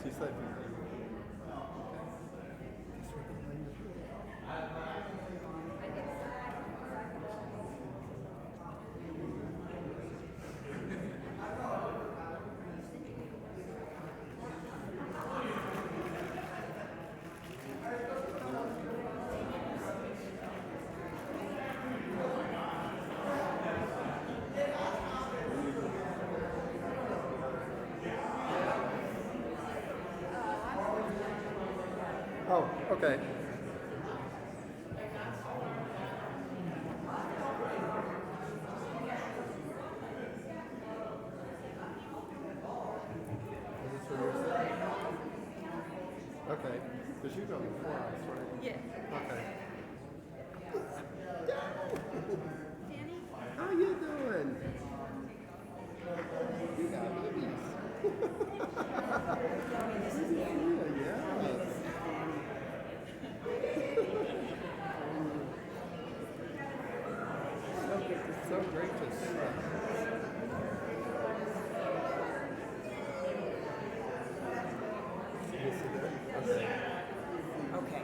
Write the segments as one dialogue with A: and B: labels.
A: She said. Oh, okay. Is this where you're sitting? Okay. Because you go before us, right?
B: Yeah.
A: Okay.
B: Danny?
A: How you doing? You got babies. Yeah, yes. So great to see that. Yes, it is. Okay.
B: Okay.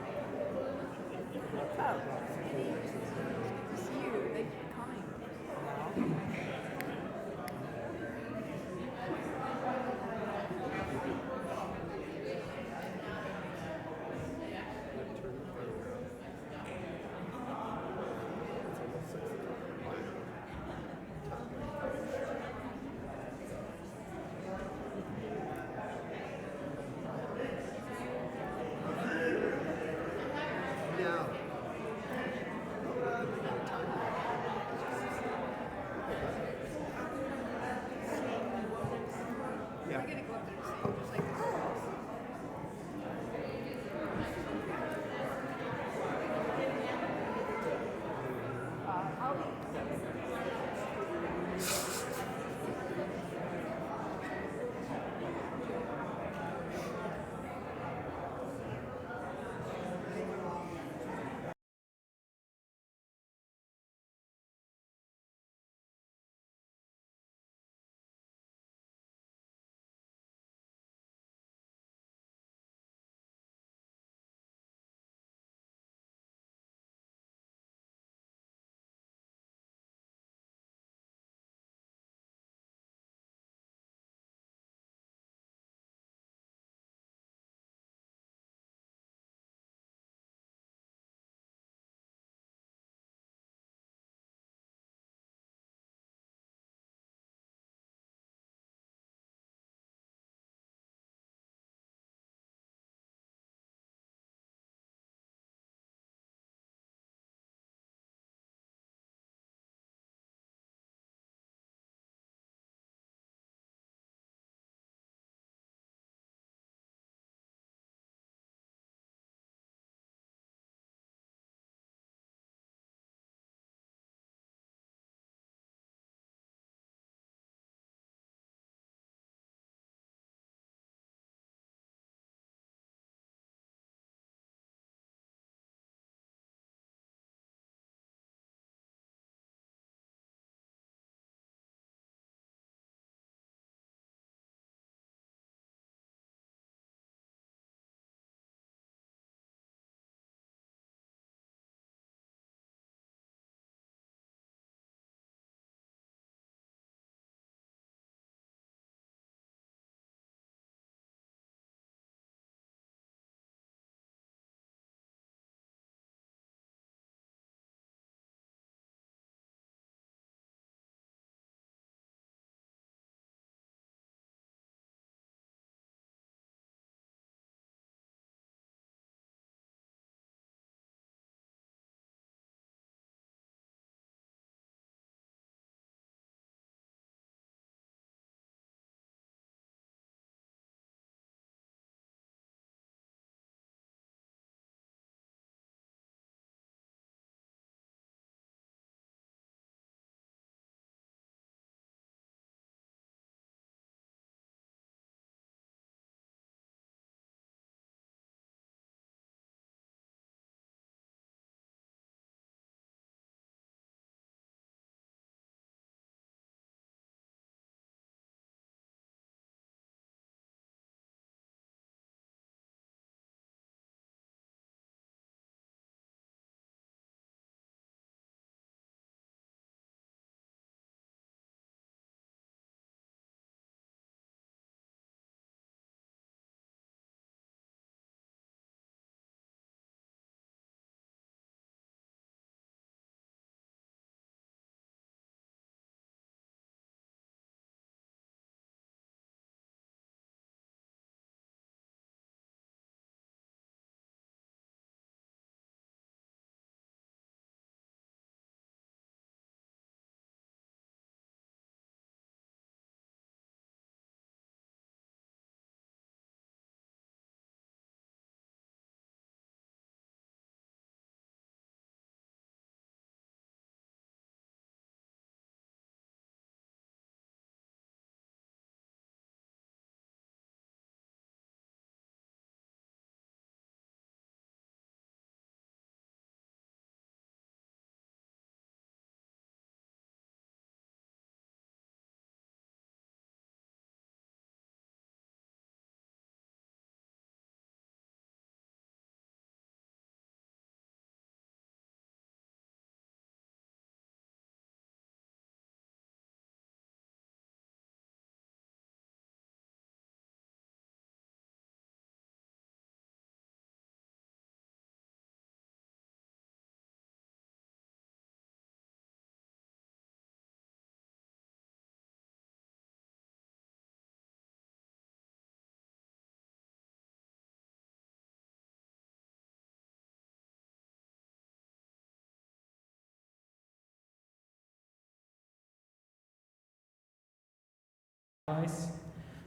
C: Allies.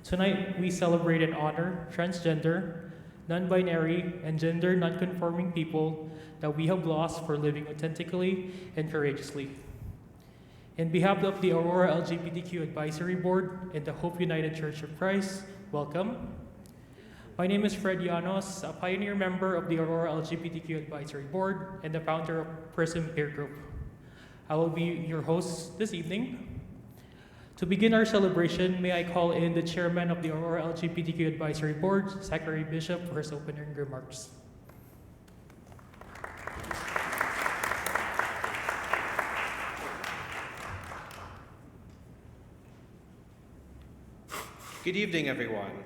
C: Tonight, we celebrate and honor transgender, non-binary, and gender non-conforming people that we have lost for living authentically and courageously. In behalf of the Aurora LGBTQ Advisory Board and the Hope United Church of Christ, welcome. My name is Fred Llanos, a pioneer member of the Aurora LGBTQ Advisory Board and the founder of Prism Peer Group. I will be your host this evening. To begin our celebration, may I call in the chairman of the Aurora LGBTQ Advisory Board, Zachary Bishop, for his opening remarks.
D: Good evening, everyone.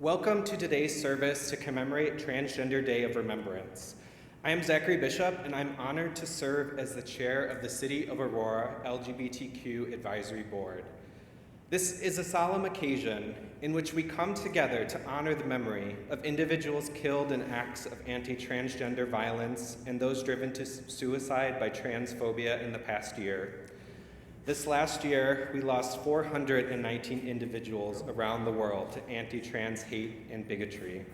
D: Welcome to today's service to commemorate Transgender Day of Remembrance. I am Zachary Bishop, and I'm honored to serve as the chair of the City of Aurora LGBTQ Advisory Board. This is a solemn occasion in which we come together to honor the memory of individuals killed in acts of anti-transgender violence and those driven to suicide by transphobia in the past year. This last year, we lost 419 individuals around the world to anti-trans hate and bigotry.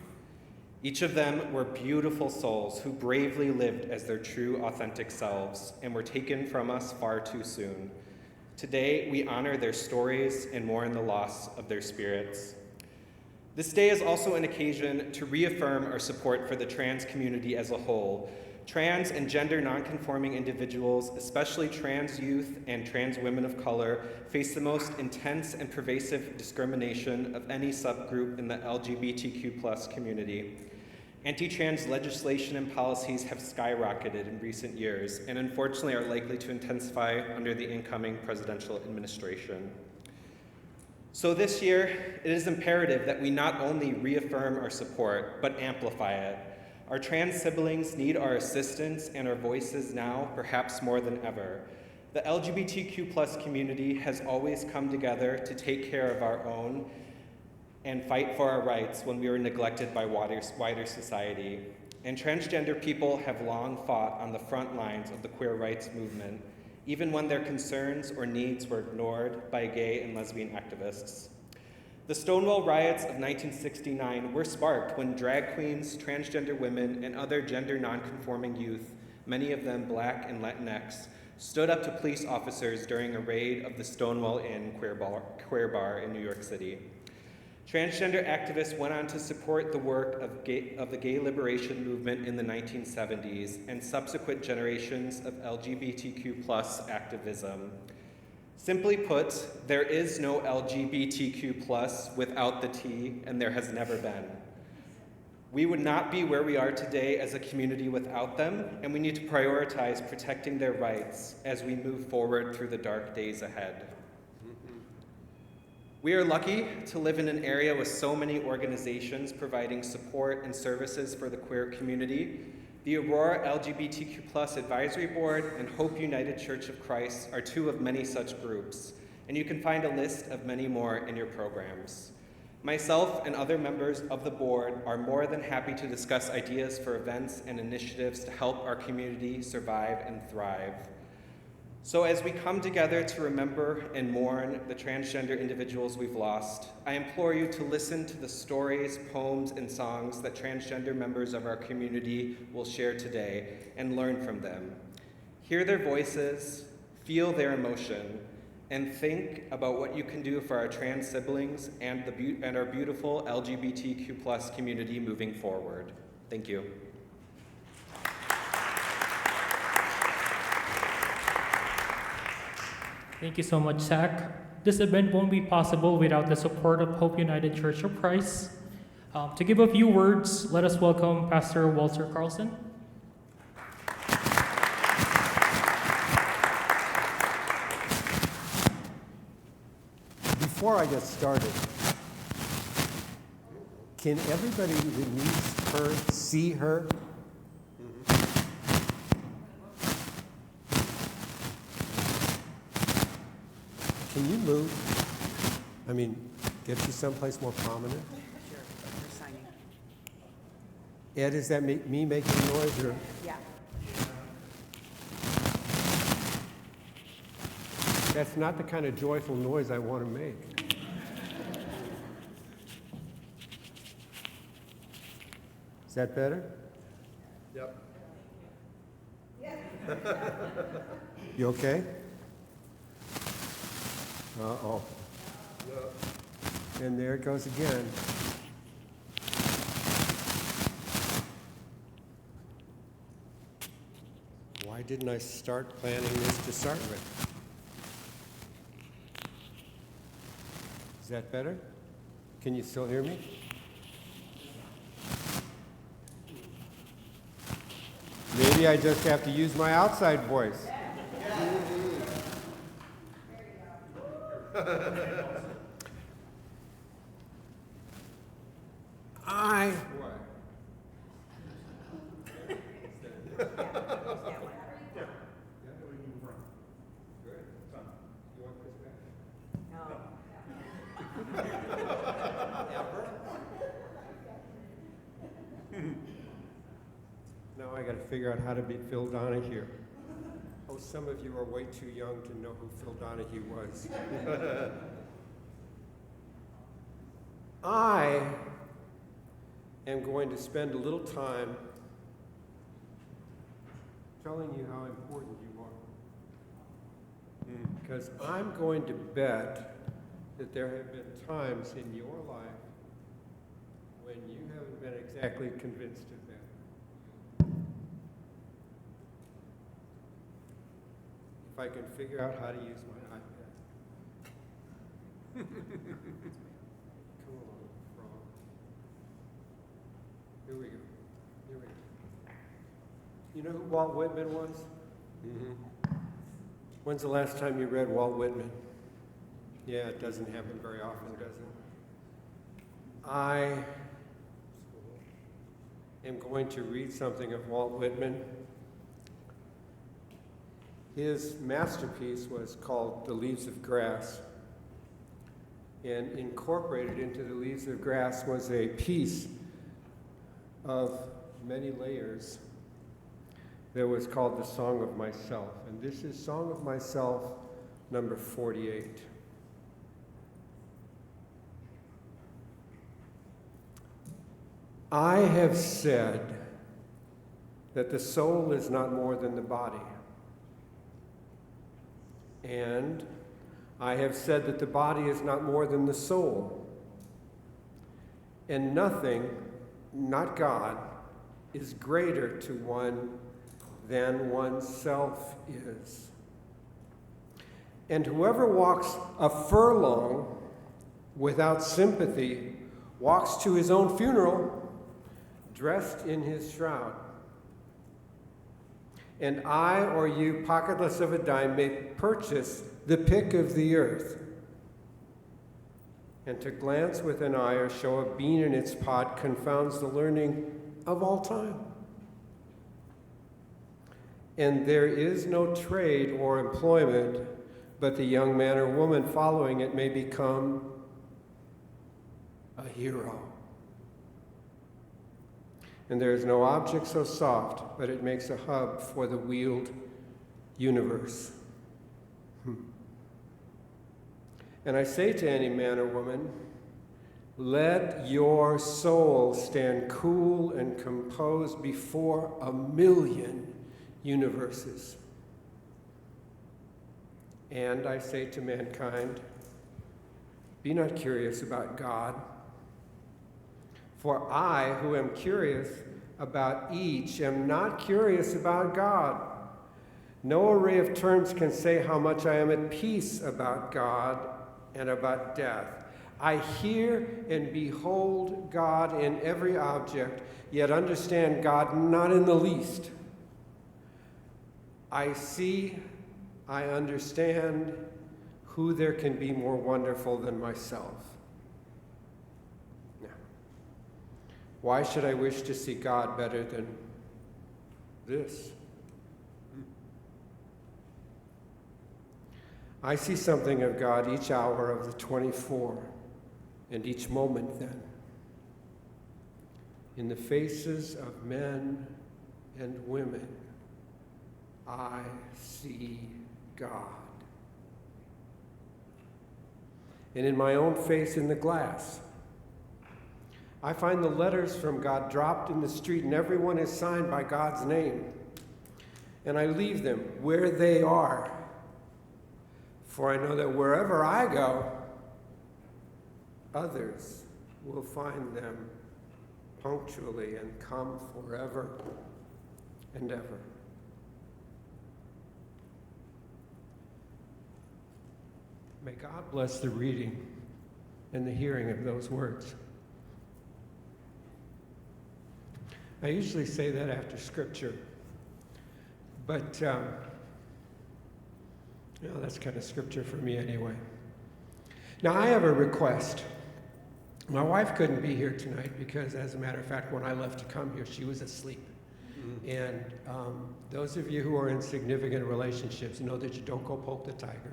D: Each of them were beautiful souls who bravely lived as their true, authentic selves and were taken from us far too soon. Today, we honor their stories and mourn the loss of their spirits. This day is also an occasion to reaffirm our support for the trans community as a whole. Trans and gender nonconforming individuals, especially trans youth and trans women of color, face the most intense and pervasive discrimination of any subgroup in the LGBTQ+ community. Anti-trans legislation and policies have skyrocketed in recent years and unfortunately are likely to intensify under the incoming presidential administration. So this year, it is imperative that we not only reaffirm our support, but amplify it. Our trans siblings need our assistance and our voices now, perhaps more than ever. The LGBTQ+ community has always come together to take care of our own and fight for our rights when we were neglected by wider society. And transgender people have long fought on the front lines of the queer rights movement, even when their concerns or needs were ignored by gay and lesbian activists. The Stonewall riots of 1969 were sparked when drag queens, transgender women, and other gender nonconforming youth, many of them Black and Latinx, stood up to police officers during a raid of the Stonewall Inn queer bar in New York City. Transgender activists went on to support the work of the gay liberation movement in the 1970s and subsequent generations of LGBTQ+ activism. Simply put, there is no LGBTQ+ without the T, and there has never been. We would not be where we are today as a community without them, and we need to prioritize protecting their rights as we move forward through the dark days ahead. We are lucky to live in an area with so many organizations providing support and services for the queer community. The Aurora LGBTQ+ Advisory Board and Hope United Church of Christ are two of many such groups, and you can find a list of many more in your programs. Myself and other members of the board are more than happy to discuss ideas for events and initiatives to help our community survive and thrive. So as we come together to remember and mourn the transgender individuals we've lost, I implore you to listen to the stories, poems, and songs that transgender members of our community will share today and learn from them. Hear their voices, feel their emotion, and think about what you can do for our trans siblings and our beautiful LGBTQ+ community moving forward. Thank you.
C: Thank you so much, Zach. This event won't be possible without the support of Hope United Church of Christ. To give a few words, let us welcome Pastor Walter Carlson.
A: Before I get started, can everybody who needs her see her? Can you move? I mean, get you someplace more prominent?
B: Sure, we're signing.
A: Ed, is that me making noise or?
B: Yeah.
A: That's not the kind of joyful noise I want to make.
E: Is that better?
A: Yep.
E: You okay? Uh-oh.
A: Yep.
E: And there it goes again. Why didn't I start planning this to start with? Is that better? Can you still hear me? Maybe I just have to use my outside voice. I. Now I got to figure out how to beat Phil Donahue. Oh, some of you are way too young to know who Phil Donahue was. I am going to spend a little time telling you how important you are. Because I'm going to bet that there have been times in your life when you haven't been exactly convinced of that. If I can figure out how to use my iPad. Come along, frog. Here we go. Here we go. You know who Walt Whitman was? When's the last time you read Walt Whitman? Yeah, it doesn't happen very often, does it? I am going to read something of Walt Whitman. His masterpiece was called The Leaves of Grass, and incorporated into The Leaves of Grass was a piece of many layers that was called The Song of Myself, and this is Song of Myself number 48. I have said that the soul is not more than the body. And I have said that the body is not more than the soul. And nothing, not God, is greater to one than oneself is. And whoever walks a furlong without sympathy walks to his own funeral dressed in his shroud. And I or you, pocketless of a dime, may purchase the pick of the earth. And to glance with an eye or show a bean in its pod confounds the learning of all time. And there is no trade or employment, but the young man or woman following it may become a hero. And there is no object so soft, but it makes a hub for the wheeled universe. And I say to any man or woman, let your soul stand cool and composed before 1,000,000 universes. And I say to mankind, be not curious about God, for I, who am curious about each, am not curious about God. No array of terms can say how much I am at peace about God and about death. I hear and behold God in every object, yet understand God not in the least. I see, I understand who there can be more wonderful than myself. Why should I wish to see God better than this? I see something of God each hour of the 24, and each moment then. In the faces of men and women, I see God. And in my own face in the glass, I find the letters from God dropped in the street, and everyone is signed by God's name. And I leave them where they are. For I know that wherever I go, others will find them punctually and come forever and ever. May God bless the reading and the hearing of those words. I usually say that after Scripture, but that's kind of Scripture for me anyway. Now, I have a request. My wife couldn't be here tonight because, as a matter of fact, when I left to come here, she was asleep. And those of you who are in significant relationships know that you don't go poke the tiger.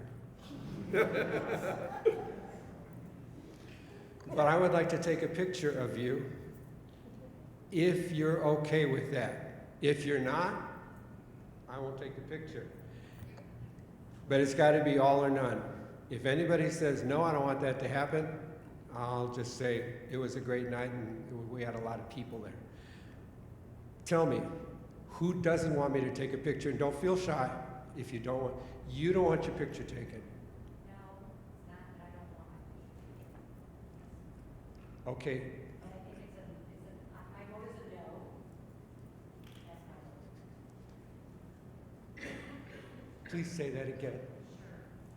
E: But I would like to take a picture of you if you're okay with that. If you're not, I won't take the picture. But it's got to be all or none. If anybody says, no, I don't want that to happen, I'll just say, it was a great night and we had a lot of people there. Tell me, who doesn't want me to take a picture? And don't feel shy if you don't want your picture taken. Okay. Please say that again.
B: Sure.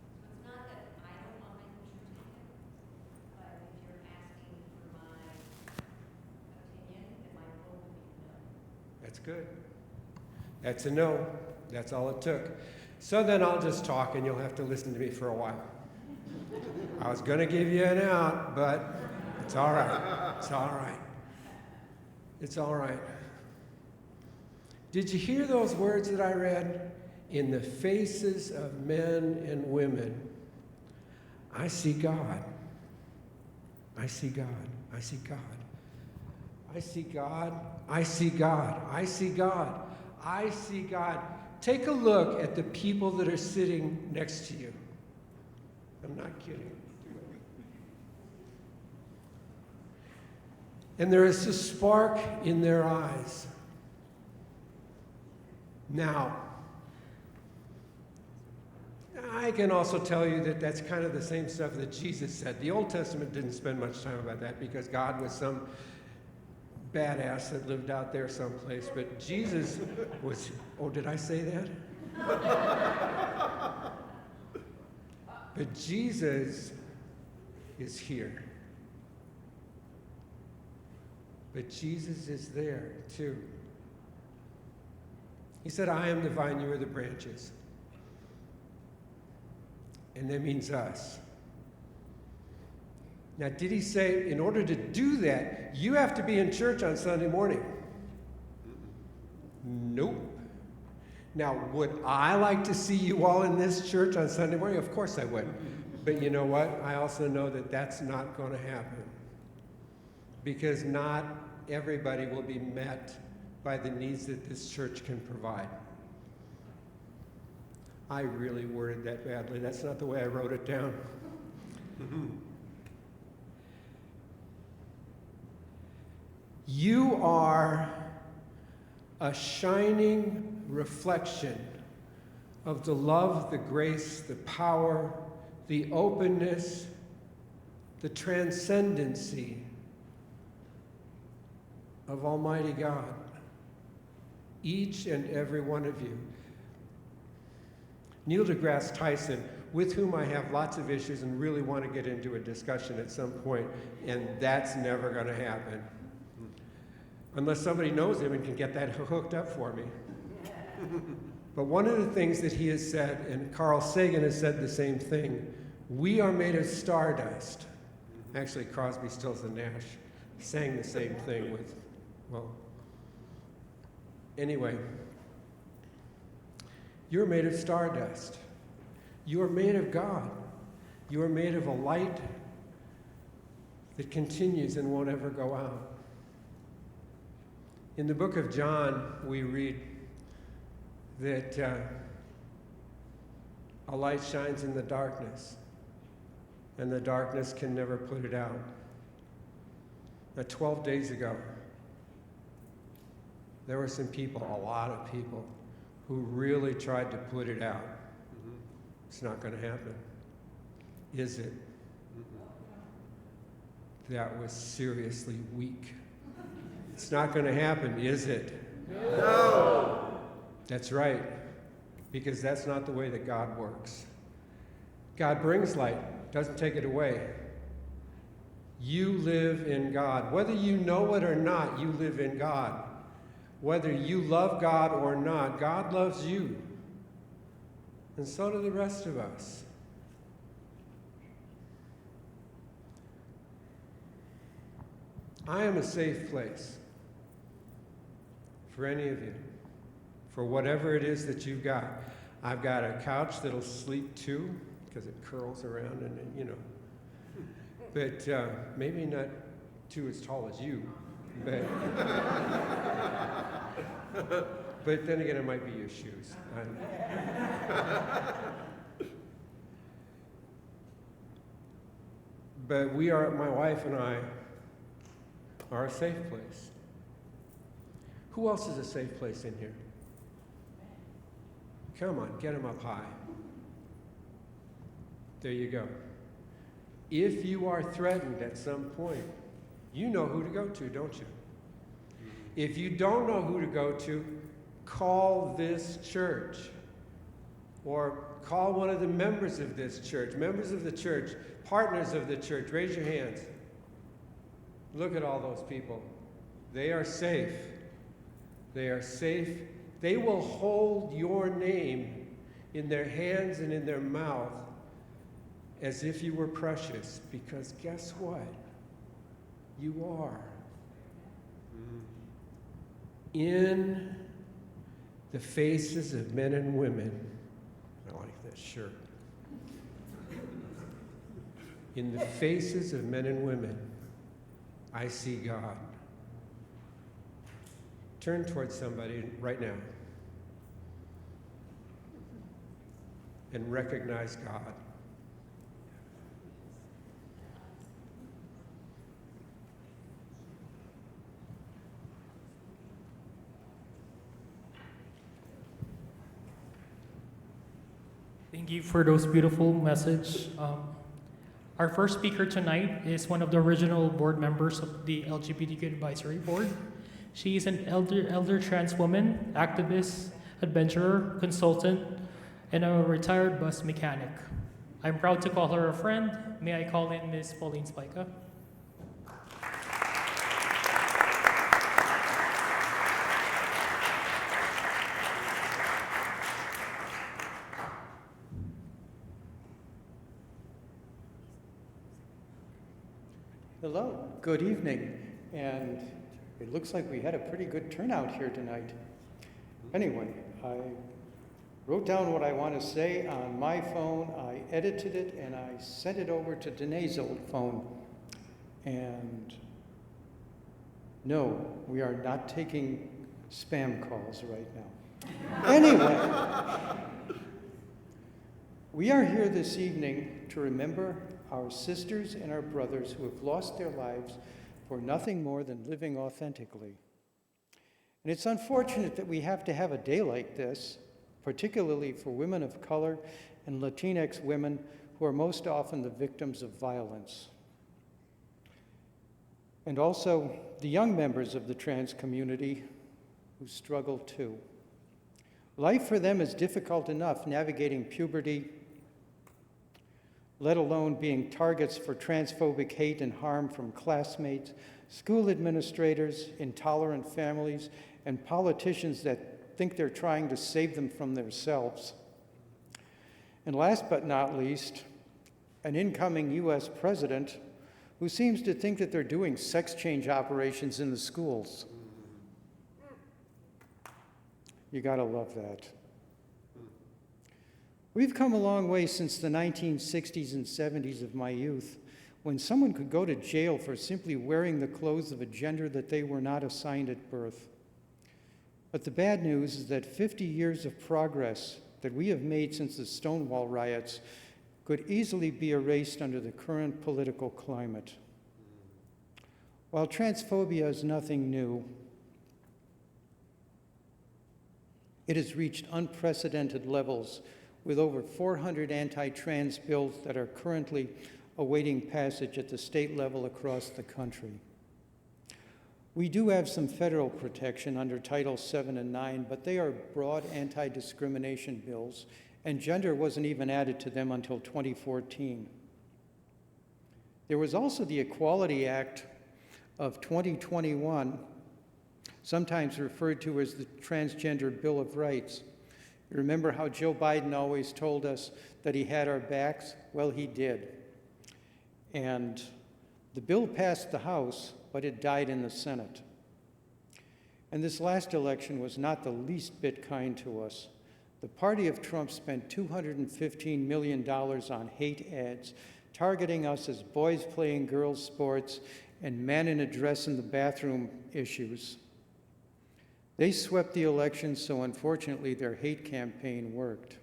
B: So it's not that I don't want my picture taken, but if you're asking for my opinion, then my vote would be no.
E: That's good. That's a no. That's all it took. So then I'll just talk and you'll have to listen to me for a while. I was going to give you an out, but it's all right. It's all right. It's all right. Did you hear those words that I read? In the faces of men and women, I see God. I see God. I see God. I see God. I see God. I see God. I see God. Take a look at the people that are sitting next to you. I'm not kidding. And there is a spark in their eyes. Now, I can also tell you that that's kind of the same stuff that Jesus said. The Old Testament didn't spend much time about that because God was some badass that lived out there someplace. But Jesus was, oh, did I say that? But Jesus is here. But Jesus is there too. He said, I am the vine, you are the branches. And that means us. Now, did he say, in order to do that, you have to be in church on Sunday morning? Nope. Now, would I like to see you all in this church on Sunday morning? Of course I would. But you know what? I also know that that's not going to happen. Because not everybody will be met by the needs that this church can provide. I really worded that badly. That's not the way I wrote it down. You are a shining reflection of the love, the grace, the power, the openness, the transcendency of Almighty God. Each and every one of you. Neil deGrasse Tyson, with whom I have lots of issues and really want to get into a discussion at some point, and that's never going to happen. Unless somebody knows him and can get that hooked up for me. But one of the things that he has said, and Carl Sagan has said the same thing, we are made of stardust. Actually, Crosby, Stills, and Nash sang the same thing with, well, anyway. You're made of stardust. You are made of God. You are made of a light that continues and won't ever go out. In the book of John, we read that a light shines in the darkness, and the darkness can never put it out. 12 days ago, there were some people, a lot of people, who really tried to put it out. It's not going to happen. Is it? That was seriously weak. It's not going to happen, is it? No! That's right, because that's not the way that God works. God brings light, doesn't take it away. You live in God. Whether you know it or not, you live in God. Whether you love God or not, God loves you. And so do the rest of us. I am a safe place for any of you, for whatever it is that you've got. I've got a couch that'll sleep too, because it curls around and, you know. But maybe not too as tall as you. But, but then again, it might be your shoes. But we are, my wife and I, are a safe place. Who else is a safe place in here? Come on, get them up high. There you go. If you are threatened at some point, you know who to go to, don't you? If you don't know who to go to, call this church. Or call one of the members of this church, members of the church, partners of the church. Raise your hands. Look at all those people. They are safe. They are safe. They will hold your name in their hands and in their mouth as if you were precious, because guess what? You are. In the faces of men and women, I like that shirt. In the faces of men and women, I see God. Turn towards somebody right now and recognize God.
C: Thank you for those beautiful messages. Our first speaker tonight is one of the original board members of the LGBTQ Advisory Board. She is an elder trans woman, activist, adventurer, consultant, and a retired bus mechanic. I'm proud to call her a friend. May I call in Ms. Pauline Spica?
F: Hello, good evening, and it looks like we had a pretty good turnout here tonight. Anyway, I wrote down what I want to say on my phone, I edited it, and I sent it over to Danae's old phone. And no, we are not taking spam calls right now. Anyway, we are here this evening to remember our sisters and our brothers who have lost their lives for nothing more than living authentically. And it's unfortunate that we have to have a day like this, particularly for women of color and Latinx women who are most often the victims of violence. And also the young members of the trans community who struggle too. Life for them is difficult enough navigating puberty, let alone being targets for transphobic hate and harm from classmates, school administrators, intolerant families, and politicians that think they're trying to save them from themselves. And last but not least, an incoming US president who seems to think that they're doing sex change operations in the schools. You gotta love that. We've come a long way since the 1960s and 70s of my youth, when someone could go to jail for simply wearing the clothes of a gender that they were not assigned at birth. But the bad news is that 50 years of progress that we have made since the Stonewall riots could easily be erased under the current political climate. While transphobia is nothing new, it has reached unprecedented levels with over 400 anti-trans bills that are currently awaiting passage at the state level across the country. We do have some federal protection under Title VII and IX, but they are broad anti-discrimination bills, and gender wasn't even added to them until 2014. There was also the Equality Act of 2021, sometimes referred to as the Transgender Bill of Rights. You remember how Joe Biden always told us that he had our backs? Well, he did. And the bill passed the House, but it died in the Senate. And this last election was not the least bit kind to us. The party of Trump spent $215 million on hate ads, targeting us as boys playing girls' sports and men in a dress in the bathroom issues. They swept the election, so unfortunately their hate campaign worked.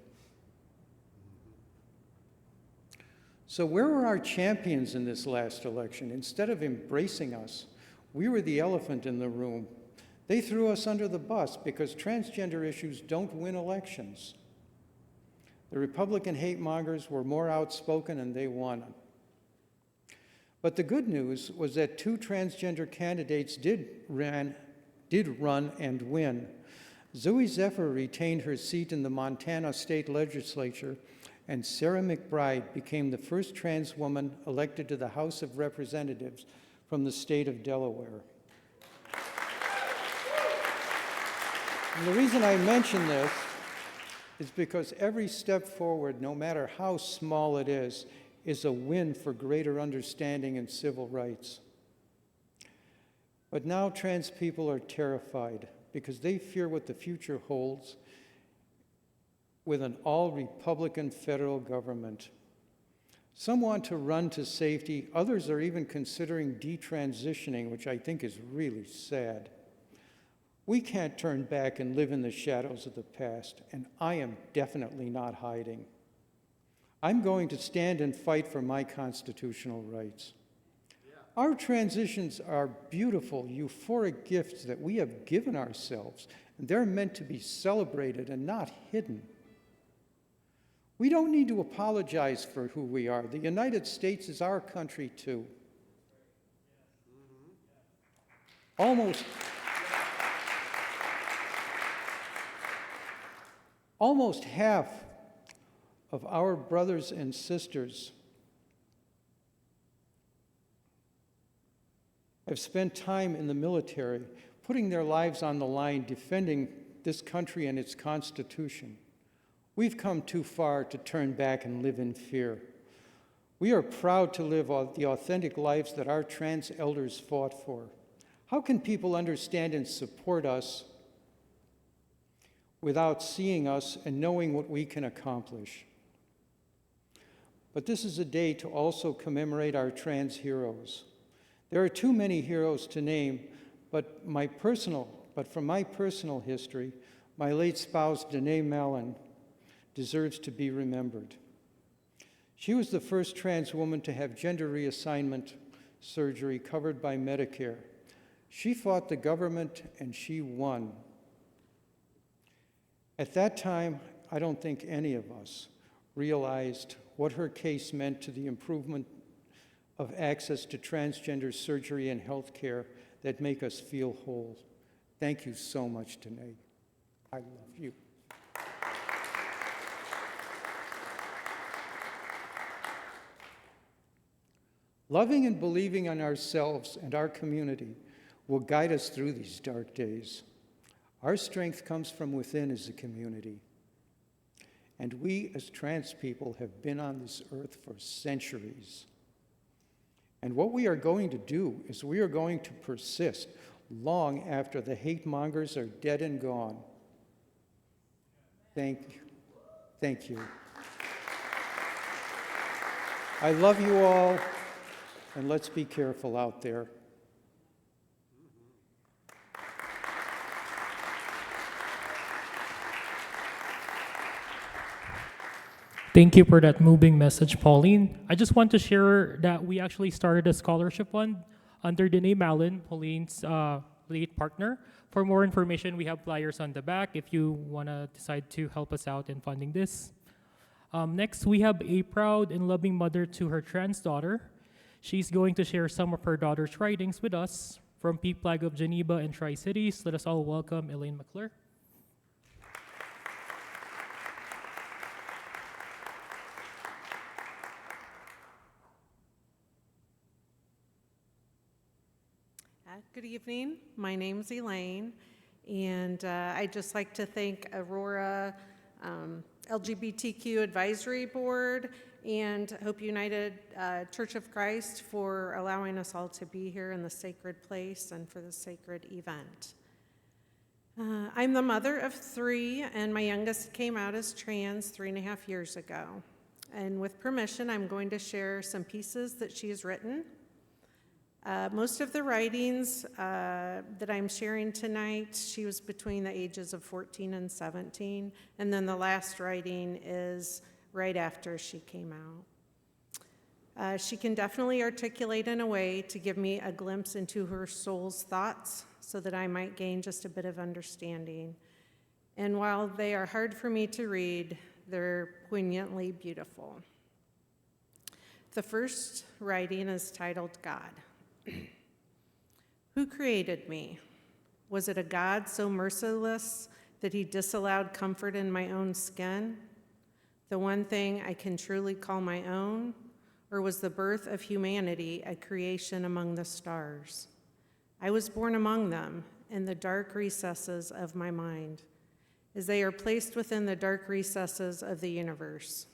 F: So where were our champions in this last election? Instead of embracing us, we were the elephant in the room. They threw us under the bus because transgender issues don't win elections. The Republican hate mongers were more outspoken and they won. But the good news was that 2 transgender candidates did run and win. Zooey Zephyr retained her seat in the Montana State Legislature, and Sarah McBride became the first trans woman elected to the House of Representatives from the state of Delaware. And the reason I mention this is because every step forward, no matter how small it is a win for greater understanding and civil rights. But now trans people are terrified because they fear what the future holds with an all-Republican federal government. Some want to run to safety. Others are even considering detransitioning, which I think is really sad. We can't turn back and live in the shadows of the past, and I am definitely not hiding. I'm going to stand and fight for my constitutional rights. Our transitions are beautiful, euphoric gifts that we have given ourselves, and they're meant to be celebrated and not hidden. We don't need to apologize for who we are. The United States is our country too. Almost half of our brothers and sisters have spent time in the military, putting their lives on the line, defending this country and its Constitution. We've come too far to turn back and live in fear. We are proud to live the authentic lives that our trans elders fought for. How can people understand and support us without seeing us and knowing what we can accomplish? But this is a day to also commemorate our trans heroes. There are too many heroes to name, but from my personal history, my late spouse, Danae Mallon, deserves to be remembered. She was the first trans woman to have gender reassignment surgery covered by Medicare. She fought the government and she won. At that time, I don't think any of us realized what her case meant to the improvement of access to transgender surgery and health care that make us feel whole. Thank you so much, Danae. I love you. Loving and believing in ourselves and our community will guide us through these dark days. Our strength comes from within as a community. And we as trans people have been on this earth for centuries. And what we are going to do is we are going to persist long after the hate mongers are dead and gone. Thank you. Thank you. I love you all, and let's be careful out there.
C: Thank you for that moving message, Pauline. I just want to share that we actually started a scholarship fund under Danae Mallon, Pauline's lead partner. For more information, we have flyers on the back if you want to decide to help us out in funding this. Next, we have a proud and loving mother to her trans daughter. She's going to share some of her daughter's writings with us. From Peak Flag of Geneva and Tri-Cities, let us all welcome Elaine McClure.
G: Good evening. My name's Elaine, and I'd just like to thank Aurora LGBTQ Advisory Board and Hope United Church of Christ for allowing us all to be here in the sacred place and for the sacred event. I'm the mother of 3, and my youngest came out as trans 3.5 years ago. And with permission, I'm going to share some pieces that she has written. Most of the writings that I'm sharing tonight, she was between the ages of 14 and 17, and then the last writing is right after she came out. She can definitely articulate in a way to give me a glimpse into her soul's thoughts so that I might gain just a bit of understanding. And while they are hard for me to read, they're poignantly beautiful. The first writing is titled God. Who created me? Was it a God so merciless that he disallowed comfort in my own skin? The one thing I can truly call my own? Or was the birth of humanity a creation among the stars? I was born among them in the dark recesses of my mind, as they are placed within the dark recesses of the universe.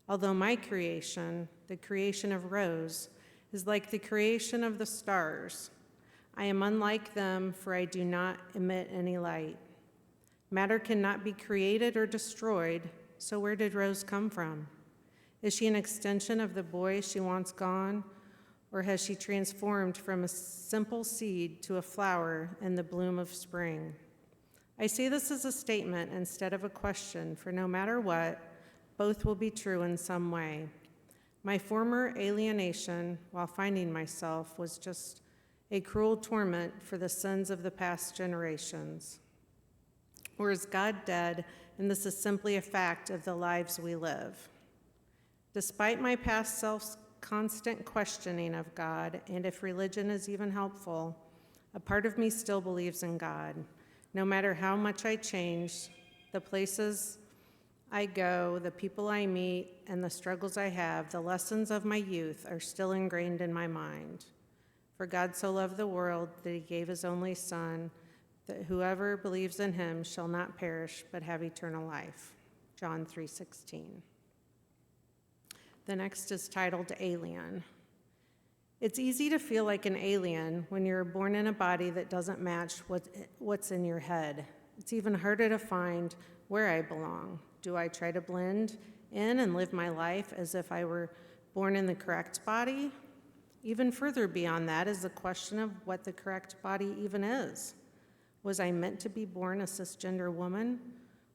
G: Although my creation, the creation of Rose, is like the creation of the stars, I am unlike them, for I do not emit any light. Matter cannot be created or destroyed, so where did Rose come from? Is she an extension of the boy she wants gone, or has she transformed from a simple seed to a flower in the bloom of spring? I say this as a statement instead of a question, for no matter what, both will be true in some way. My former alienation, while finding myself, was just a cruel torment for the sins of the past generations. Or is God dead, and this is simply a fact of the lives we live? Despite my past self's constant questioning of God, and if religion is even helpful, a part of me still believes in God. No matter how much I change, the places I go, the people I meet, and the struggles I have, the lessons of my youth are still ingrained in my mind. For God so loved the world that he gave his only Son, that whoever believes in him shall not perish but have eternal life. John 3:16. The next is titled Alien. It's easy to feel like an alien when you're born in a body that doesn't match what's in your head. It's even harder to find where I belong. Do I try to blend in and live my life as if I were born in the correct body? Even further beyond that is the question of what the correct body even is. Was I meant to be born a cisgender woman?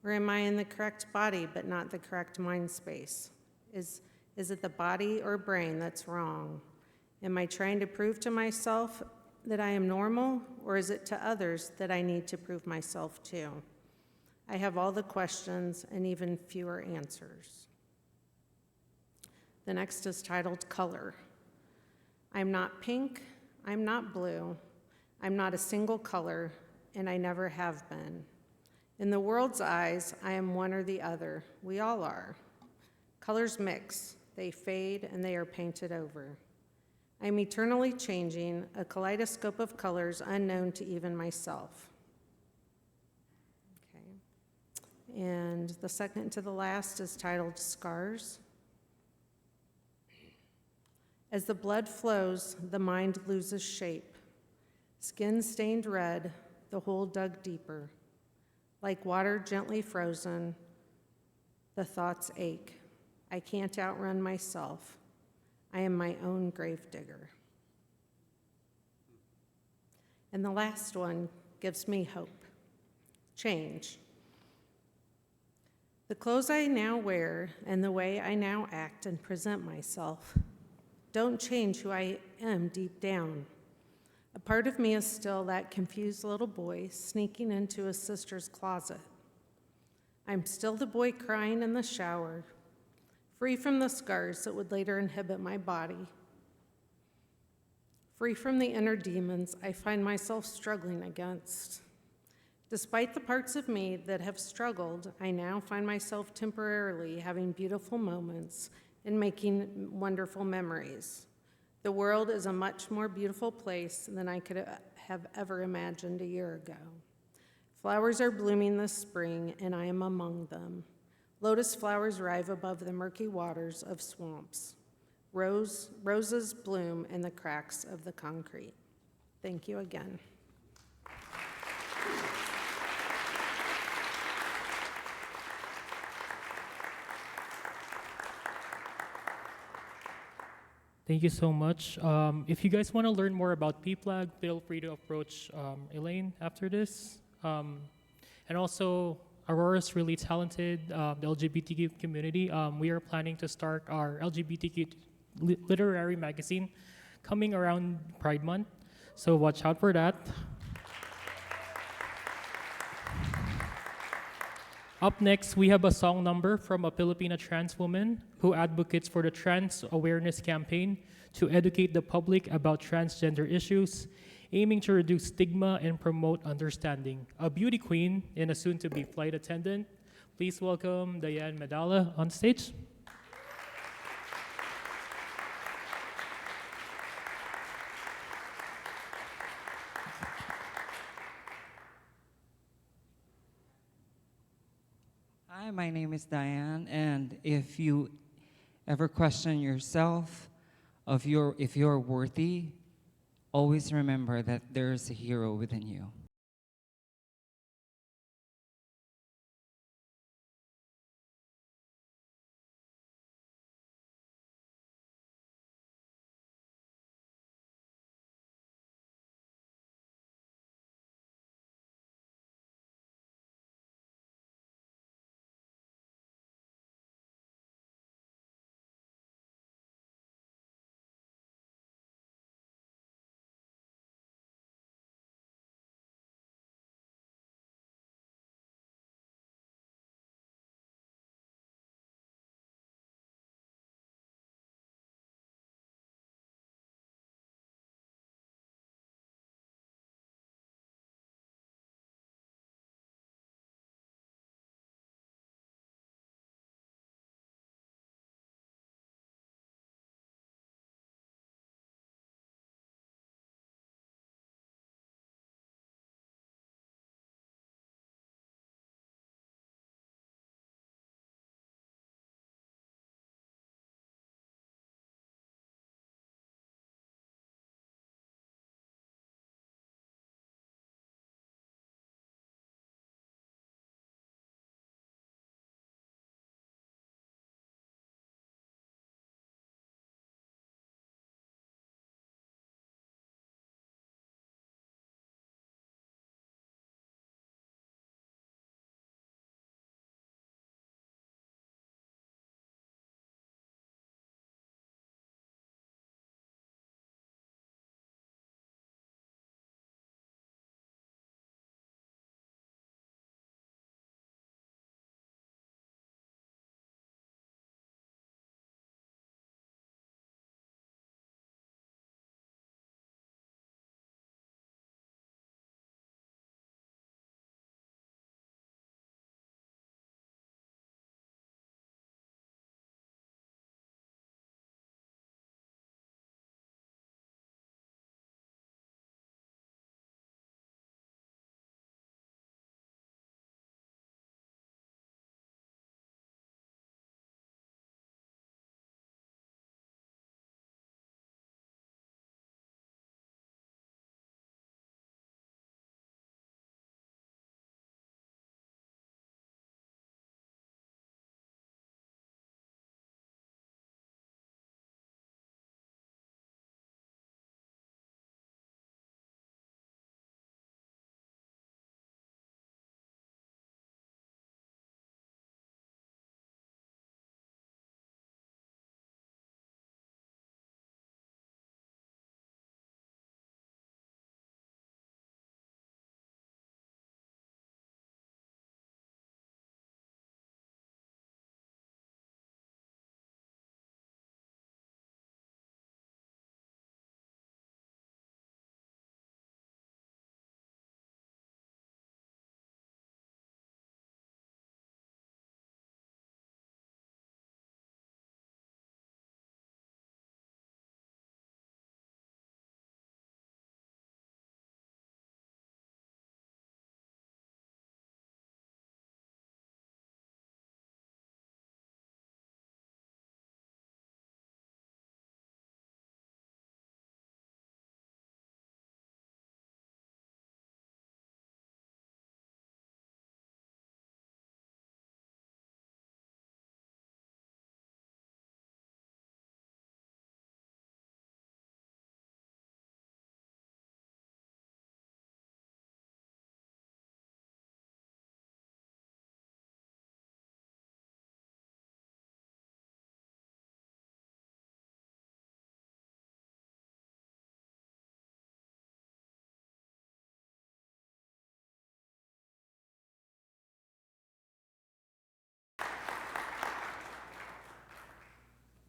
G: Or am I in the correct body but not the correct mind space? Is it the body or brain that's wrong? Am I trying to prove to myself that I am normal, or is it to others that I need to prove myself to? I have all the questions and even fewer answers. The next is titled Color. I'm not pink, I'm not blue, I'm not a single color, and I never have been. In the world's eyes, I am one or the other. We all are. Colors mix, they fade, and they are painted over. I am eternally changing, a kaleidoscope of colors unknown to even myself. Okay. And the second to the last is titled Scars. As the blood flows, the mind loses shape. Skin stained red, the hole dug deeper. Like water gently frozen, the thoughts ache. I can't outrun myself. I am my own gravedigger. And the last one gives me hope. Change. The clothes I now wear and the way I now act and present myself don't change who I am deep down. A part of me is still that confused little boy sneaking into his sister's closet. I'm still the boy crying in the shower, free from the scars that would later inhibit my body, free from the inner demons I find myself struggling against. Despite the parts of me that have struggled, I now find myself temporarily having beautiful moments and making wonderful memories. The world is a much more beautiful place than I could have ever imagined a year ago. Flowers are blooming this spring, and I am among them. Lotus flowers rise above the murky waters of swamps. Roses bloom in the cracks of the concrete. Thank you again.
C: Thank you so much. If you guys want to learn more about PFLAG, feel free to approach Elaine after this. And also, Aurora's really talented, the LGBTQ community. We are planning to start our LGBTQ literary magazine coming around Pride Month, so watch out for that. Up next, we have a song number from a Filipina trans woman who advocates for the Trans Awareness Campaign to educate the public about transgender issues, aiming to reduce stigma and promote understanding. A beauty queen and a soon-to-be flight attendant. Please welcome Diane Medalla on stage.
H: Hi, my name is Diane, and if you ever question yourself if you're worthy, always remember that there's a hero within you.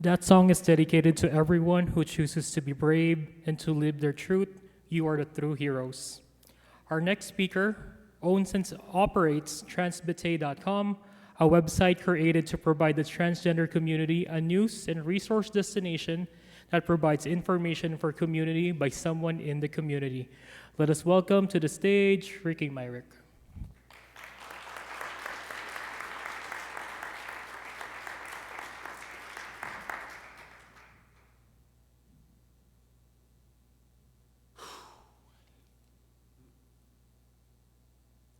C: That song is dedicated to everyone who chooses to be brave and to live their truth. You are the true heroes. Our next speaker owns and operates transbite.com, a website created to provide the transgender community a news and resource destination that provides information for community by someone in the community. Let us welcome to the stage Ricky Myrick.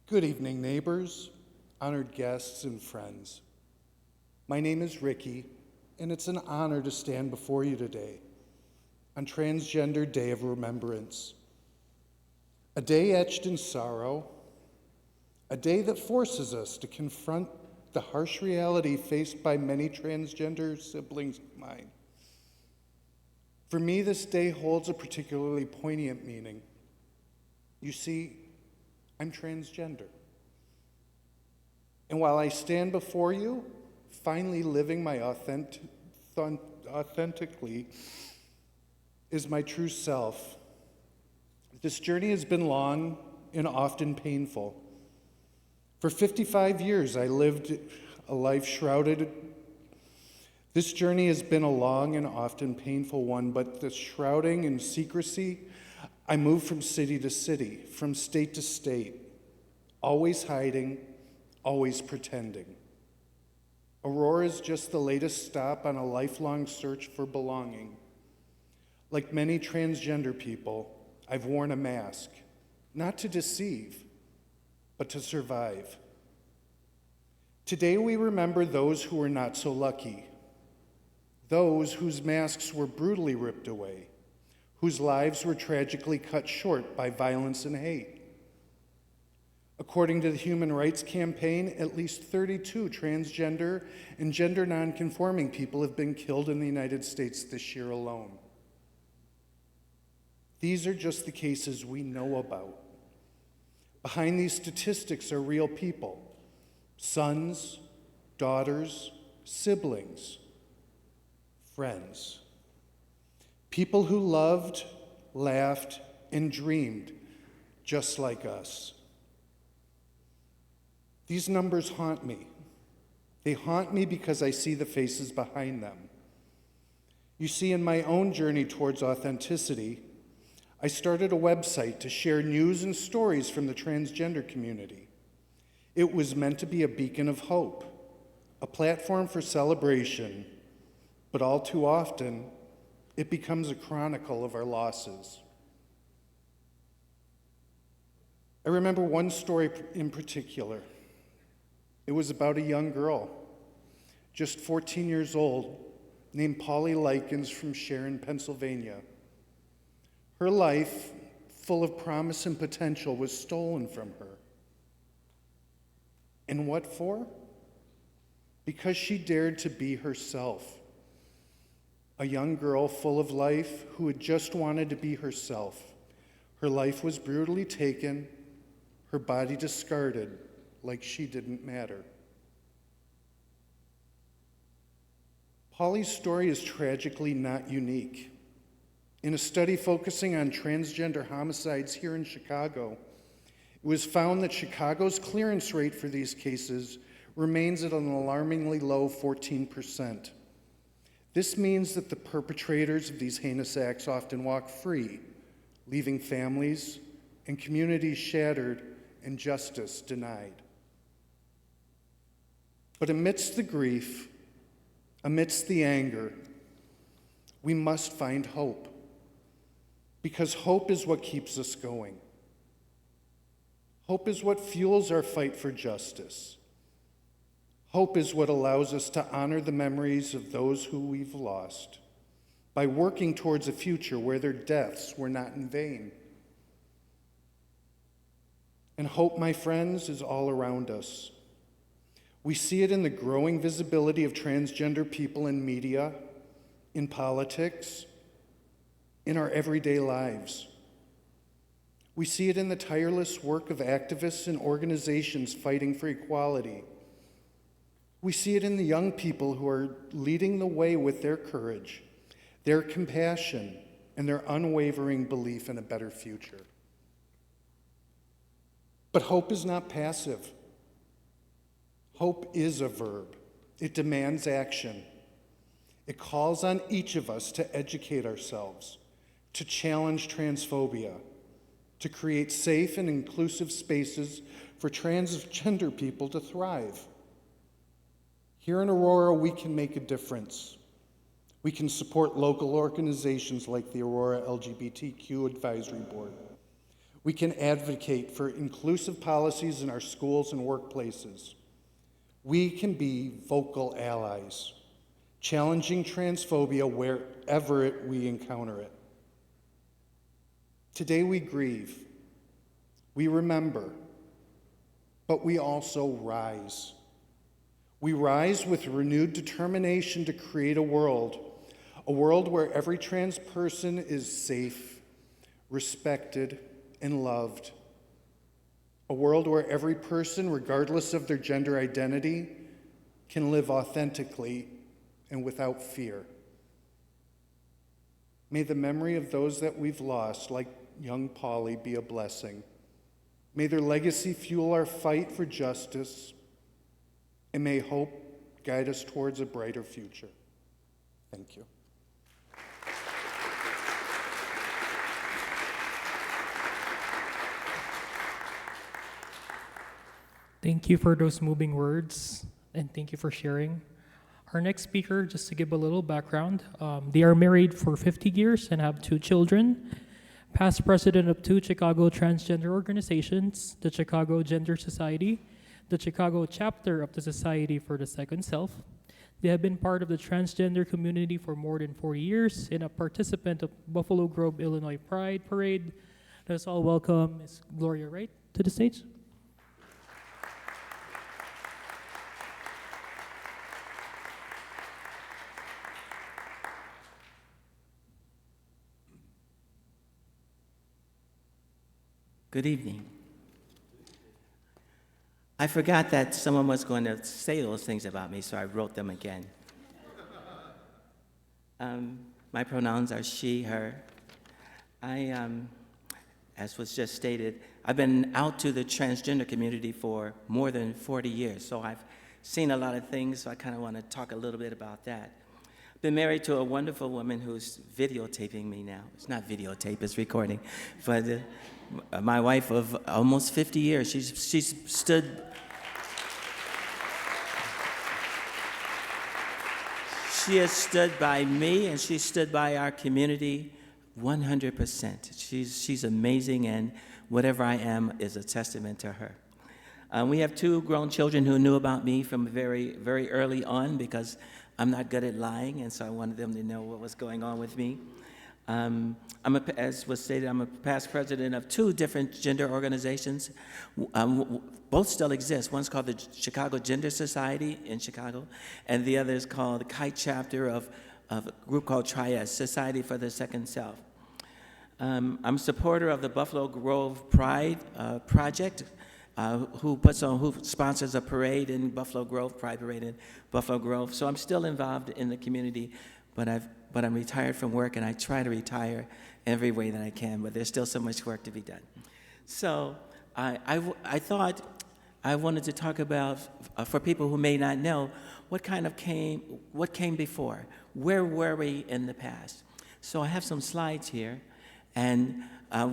I: Good evening, neighbors, honored guests, and friends. My name is Ricky, and it's an honor to stand before you today on Transgender Day of Remembrance, a day etched in sorrow, a day that forces us to confront the harsh reality faced by many transgender siblings of mine. For me, this day holds a particularly poignant meaning. You see, I'm transgender. And while I stand before you, finally living my authentically is my true self, this journey has been long and often painful. For 55 years, I lived a life shrouded. This journey has been a long and often painful one, but the shrouding and secrecy, I moved from city to city, from state to state, always hiding, always pretending. Aurora is just the latest stop on a lifelong search for belonging. Like many transgender people, I've worn a mask, not to deceive, but to survive. Today we remember those who were not so lucky, those whose masks were brutally ripped away, whose lives were tragically cut short by violence and hate. According to the Human Rights Campaign, at least 32 transgender and gender nonconforming people have been killed in the United States this year alone. These are just the cases we know about. Behind these statistics are real people, sons, daughters, siblings, friends. People who loved, laughed, and dreamed just like us. These numbers haunt me. They haunt me because I see the faces behind them. You see, in my own journey towards authenticity, I started a website to share news and stories from the transgender community. It was meant to be a beacon of hope, a platform for celebration, but all too often, it becomes a chronicle of our losses. I remember one story in particular. It was about a young girl, just 14 years old, named Polly Likens from Sharon, Pennsylvania. Her life, full of promise and potential, was stolen from her. And what for? Because she dared to be herself. A young girl full of life who had just wanted to be herself. Her life was brutally taken, her body discarded like she didn't matter. Polly's story is tragically not unique. In a study focusing on transgender homicides here in Chicago, it was found that Chicago's clearance rate for these cases remains at an alarmingly low 14%. This means that the perpetrators of these heinous acts often walk free, leaving families and communities shattered and justice denied. But amidst the grief, amidst the anger, we must find hope, because hope is what keeps us going. Hope is what fuels our fight for justice. Hope is what allows us to honor the memories of those who we've lost by working towards a future where their deaths were not in vain. And hope, my friends, is all around us. We see it in the growing visibility of transgender people in media, in politics, in our everyday lives. We see it in the tireless work of activists and organizations fighting for equality. We see it in the young people who are leading the way with their courage, their compassion, and their unwavering belief in a better future. But hope is not passive. Hope is a verb. It demands action. It calls on each of us to educate ourselves, to challenge transphobia, to create safe and inclusive spaces for transgender people to thrive. Here in Aurora, we can make a difference. We can support local organizations like the Aurora LGBTQ Advisory Board. We can advocate for inclusive policies in our schools and workplaces. We can be vocal allies, challenging transphobia wherever we encounter it. Today we grieve, we remember, but we also rise. We rise with renewed determination to create a world where every trans person is safe, respected, and loved. A world where every person, regardless of their gender identity, can live authentically and without fear. May the memory of those that we've lost, like young Polly, be a blessing. May their legacy fuel our fight for justice, and may hope guide us towards a brighter future. Thank you.
C: Thank you for those moving words, and thank you for sharing. Our next speaker, just to give a little background, they are married for 50 years and have 2 children. Past president of 2 Chicago transgender organizations, the Chicago Gender Society, the Chicago chapter of the Society for the Second Self. They have been part of the transgender community for more than 40 years and a participant of Buffalo Grove, Illinois Pride Parade. Let's all welcome Ms. Gloria Wright to the stage.
J: Good evening. I forgot that someone was going to say those things about me, so I wrote them again. My pronouns are she, her. As was just stated, I've been out to the transgender community for more than 40 years, so I've seen a lot of things, so I kind of want to talk a little bit about that. Been married to a wonderful woman who's videotaping me now. It's not videotape, it's recording. But my wife of almost 50 years, she's stood. She has stood by me and she stood by our community 100%. She's amazing, and whatever I am is a testament to her. We have 2 grown children who knew about me from very, very early on because I'm not good at lying, and so I wanted them to know what was going on with me. As was stated, I'm a past president of 2 different gender organizations. Both still exist. One's called the Chicago Gender Society in Chicago, and the other is called the Kite Chapter of a group called Trias, Society for the Second Self. I'm a supporter of the Buffalo Grove Pride Project, who sponsors a parade in Buffalo Grove, Pride Parade in Buffalo Grove. So I'm still involved in the community, but I'm retired from work, and I try to retire every way that I can, but there's still so much work to be done. So I thought I wanted to talk about, for people who may not know, what came before? Where were we in the past? So I have some slides here, and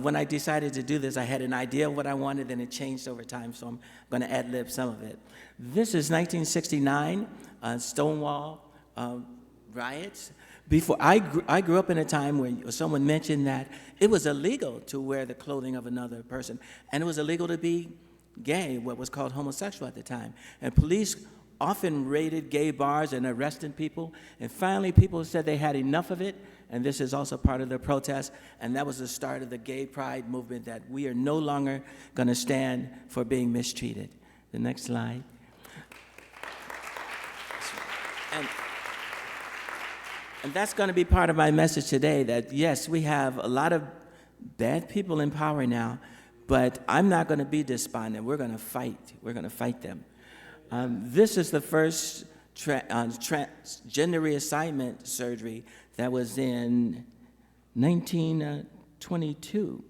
J: when I decided to do this, I had an idea of what I wanted, and it changed over time, so I'm going to ad-lib some of it. This is 1969, Stonewall riots. Before I grew up in a time where someone mentioned that it was illegal to wear the clothing of another person, and it was illegal to be gay, what was called homosexual at the time. And police often raided gay bars and arrested people, and finally people said they had enough of it, and this is also part of the protest, and that was the start of the gay pride movement, that we are no longer going to stand for being mistreated. The next slide. And that's going to be part of my message today, that yes, we have a lot of bad people in power now, but I'm not going to be despondent. We're going to fight. We're going to fight them. This is the first transgender reassignment surgery that was in 1922.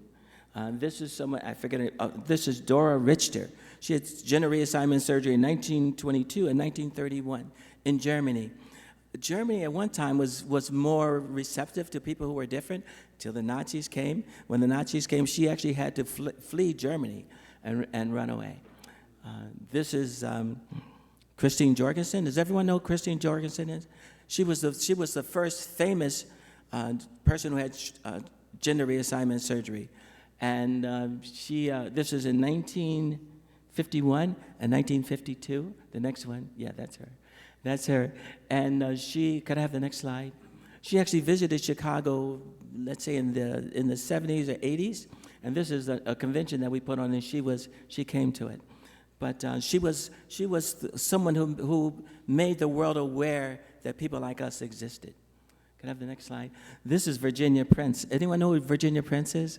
J: This is someone, I forget it, this is Dora Richter. She had gender reassignment surgery in 1922 and 1931 in Germany. Germany at one time was more receptive to people who were different till the Nazis came. When the Nazis came, she actually had to flee Germany and run away. This is Christine Jorgensen. Does everyone know who Christine Jorgensen is? She was the first famous person who had gender reassignment surgery. And this is in 1951 and 1952. The next one, yeah, that's her. That's her. And could I have the next slide? She actually visited Chicago, let's say in the 70s or 80s. And this is a convention that we put on, and she came to it. But she was someone who made the world aware that people like us existed. Can I have the next slide? This is Virginia Prince. Anyone know who Virginia Prince is?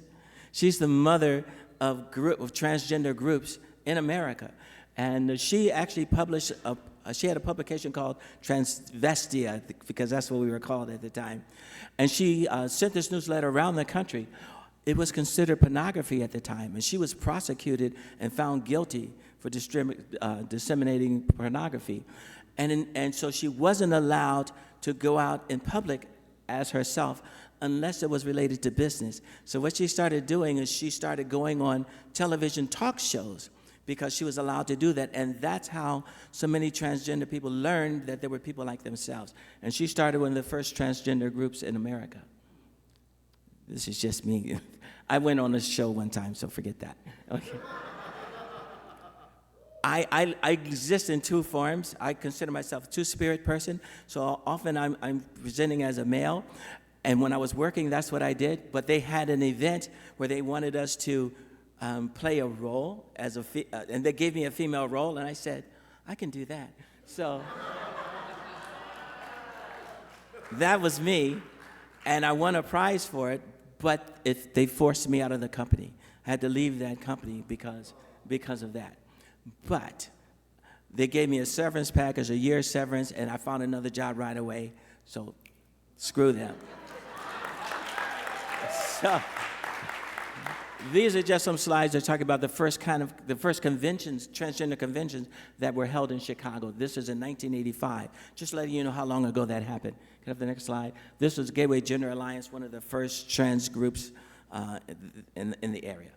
J: She's the mother of transgender groups in America. And she actually published she had a publication called Transvestia, because that's what we were called at the time. And she sent this newsletter around the country. It was considered pornography at the time, and she was prosecuted and found guilty for disseminating pornography. And so she wasn't allowed to go out in public as herself unless it was related to business. So what she started doing is she started going on television talk shows because she was allowed to do that. And that's how so many transgender people learned that there were people like themselves. And she started one of the first transgender groups in America. This is just me. I went on a show one time, so forget that. Okay. I exist in two forms. I consider myself a two-spirit person, so often I'm presenting as a male. And when I was working, that's what I did. But they had an event where they wanted us to play a role and they gave me a female role, and I said, I can do that. So that was me, and I won a prize for it. But they forced me out of the company. I had to leave that company because of that. But they gave me a severance package, a year severance, and I found another job right away. So screw them. So these are just some slides that talk about the first conventions, transgender conventions that were held in Chicago. This is in 1985. Just letting you know how long ago that happened. Can I have the next slide? This was Gateway Gender Alliance, one of the first trans groups in the area.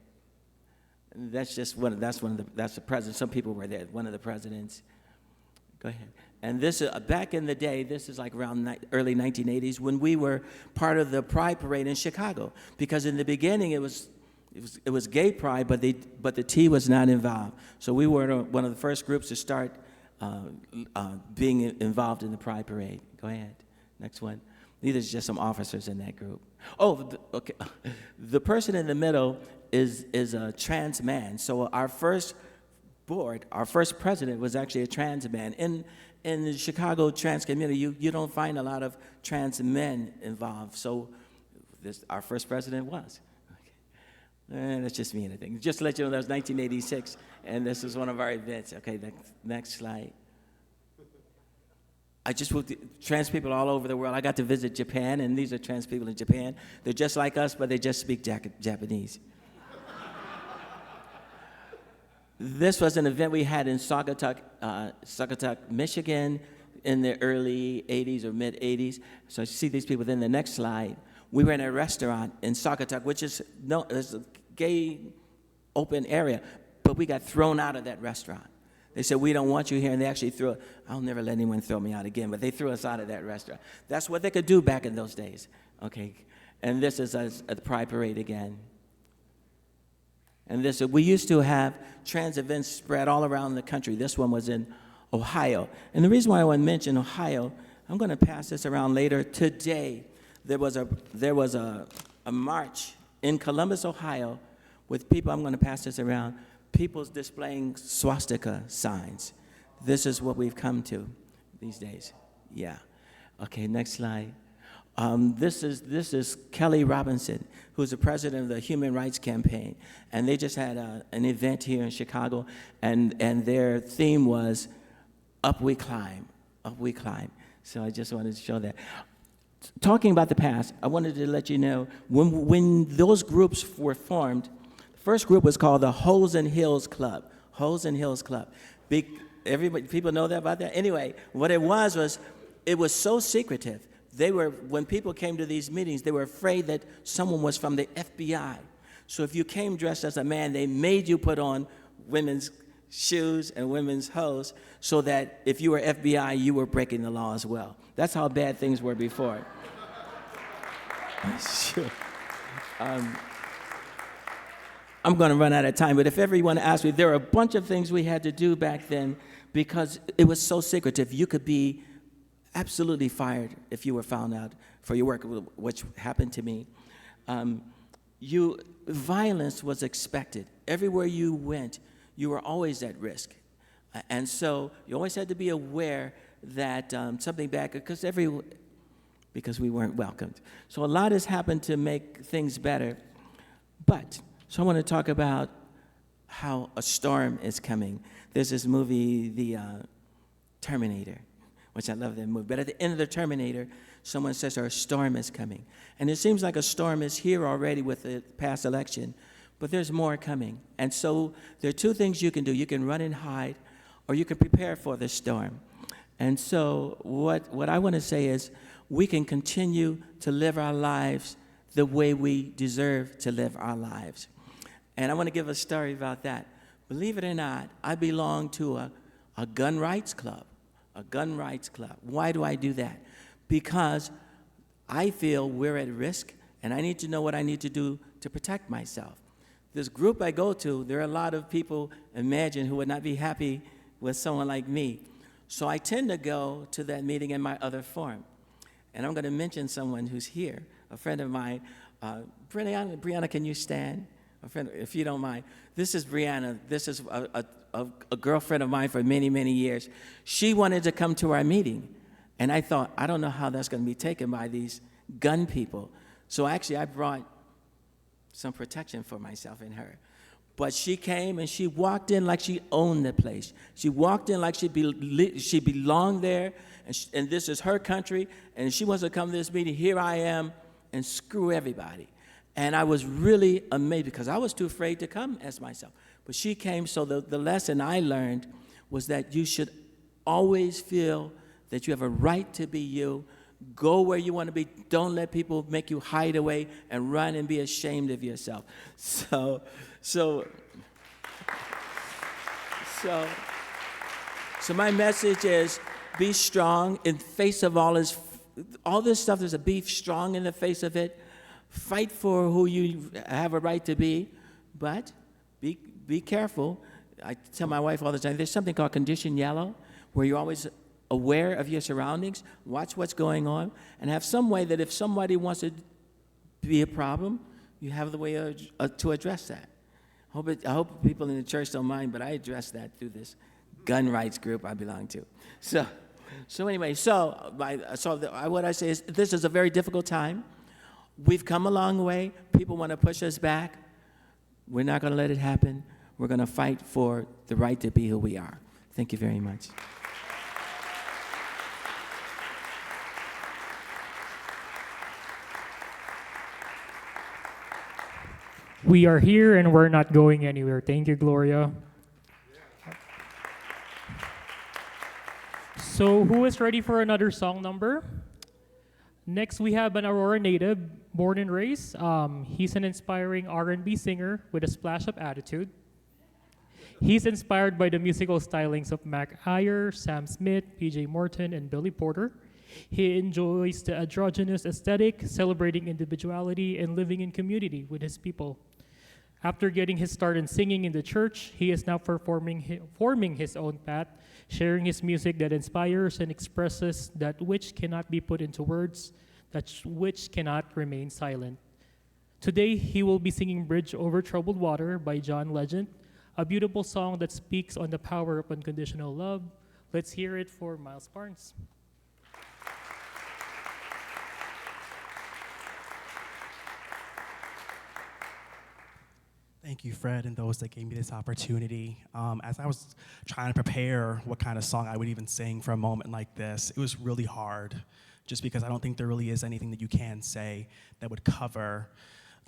J: And that's the president. Some people were there. One of the presidents. Go ahead. And this is back in the day. This is like around early 1980s when we were part of the Pride Parade in Chicago. Because in the beginning it was gay pride, but the T was not involved. So we were one of the first groups to start being involved in the Pride Parade. Go ahead. Next one. These are just some officers in that group. Oh, okay. The person in the middle is a trans man. So our first board, our first president was actually a trans man. In the Chicago trans community, you don't find a lot of trans men involved. So our first president was. Okay. That's just me, I think. Just to let you know, that was 1986, and this was one of our events. Okay, next slide. I just moved trans people all over the world. I got to visit Japan, and these are trans people in Japan. They're just like us, but they just speak Japanese. This was an event we had in Saugatuck, Michigan in the early 80s or mid 80s. So you see these people in the next slide. We were in a restaurant in Saugatuck, which is a gay open area, but we got thrown out of that restaurant. They said, we don't want you here, and they actually I'll never let anyone throw me out again, but they threw us out of that restaurant. That's what they could do back in those days, okay? And this is us at the Pride Parade again. And we used to have trans events spread all around the country. This one was in Ohio. And the reason why I want to mention Ohio, I'm going to pass this around later. Today, there was a march in Columbus, Ohio, with people, I'm going to pass this around, people displaying swastika signs. This is what we've come to these days. Yeah. Okay, next slide. This is Kelly Robinson, who's the president of the Human Rights Campaign, and they just had an event here in Chicago, and their theme was up we climb, up we climb. So I just wanted to show that. Talking about the past, I wanted to let you know, when those groups were formed, the first group was called the Holes and Hills Club. Holes and Hills Club. Everybody, people know that about that? Anyway, what it was it was so secretive. When people came to these meetings, they were afraid that someone was from the FBI. So if you came dressed as a man, they made you put on women's shoes and women's hose so that if you were FBI, you were breaking the law as well. That's how bad things were before. Sure. I'm going to run out of time, but if everyone asks me, there are a bunch of things we had to do back then because it was so secretive. You could be absolutely fired if you were found out for your work, which happened to me. Violence was expected. Everywhere you went, you were always at risk. And so you always had to be aware that something bad, because we weren't welcomed. So a lot has happened to make things better. So I want to talk about how a storm is coming. There's this movie, The Terminator, which I love that movie. But at the end of The Terminator, someone says a storm is coming. And it seems like a storm is here already with the past election, but there's more coming. And so there are two things you can do. You can run and hide, or you can prepare for the storm. And so what I want to say is we can continue to live our lives the way we deserve to live our lives. And I want to give a story about that. Believe it or not, I belong to a gun rights club, a gun rights club. Why do I do that? Because I feel we're at risk, and I need to know what I need to do to protect myself. This group I go to, there are a lot of people, imagine, who would not be happy with someone like me. So I tend to go to that meeting in my other form. And I'm going to mention someone who's here, a friend of mine. Brianna, can you stand? A friend, if you don't mind. This is Brianna. This is a girlfriend of mine for many, many years. She wanted to come to our meeting. And I thought, I don't know how that's going to be taken by these gun people. So actually, I brought some protection for myself and her. But she came and she walked in like she owned the place. She walked in like she belonged there, and this is her country, and she wants to come to this meeting. Here I am, and screw everybody. And I was really amazed because I was too afraid to come as myself. But she came, so the lesson I learned was that you should always feel that you have a right to be you. Go where you want to be. Don't let people make you hide away and run and be ashamed of yourself. So my message is be strong in face of all this stuff. There's a be strong in the face of it. Fight for who you have a right to be, but be careful. I tell my wife all the time, there's something called condition yellow, where you're always aware of your surroundings, watch what's going on, and have some way that if somebody wants to be a problem, you have the way to address that. I hope people in the church don't mind, but I address that through this gun rights group I belong to. So anyway, what I say is this is a very difficult time. We've come a long way. People want to push us back. We're not going to let it happen. We're going to fight for the right to be who we are. Thank you very much.
C: We are here and we're not going anywhere. Thank you, Gloria. So who is ready for another song number? Next, we have an Aurora native, born and raised. He's an inspiring R&B singer with a splash of attitude. He's inspired by the musical stylings of Mac Ayer, Sam Smith, P.J. Morton, and Billy Porter. He enjoys the androgynous aesthetic, celebrating individuality, and living in community with his people. After getting his start in singing in the church, he is now forming his own path, sharing his music that inspires and expresses that which cannot be put into words, that which cannot remain silent. Today, he will be singing Bridge Over Troubled Water by John Legend, a beautiful song that speaks on the power of unconditional love. Let's hear it for Miles Barnes.
K: Thank you, Fred, and those that gave me this opportunity. As I was trying to prepare what kind of song I would even sing for a moment like this, it was really hard, just because I don't think there really is anything that you can say that would cover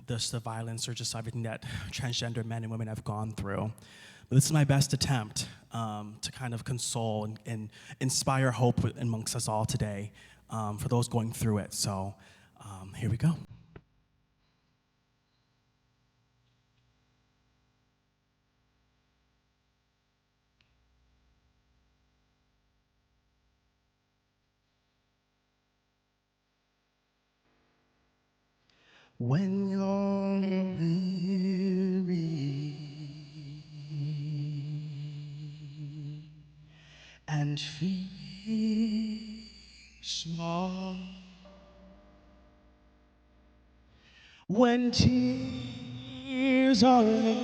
K: the violence or just everything that transgender men and women have gone through. But this is my best attempt to kind of console and inspire hope amongst us all today for those going through it. So here we go. When you're weary and feel small, when tears are in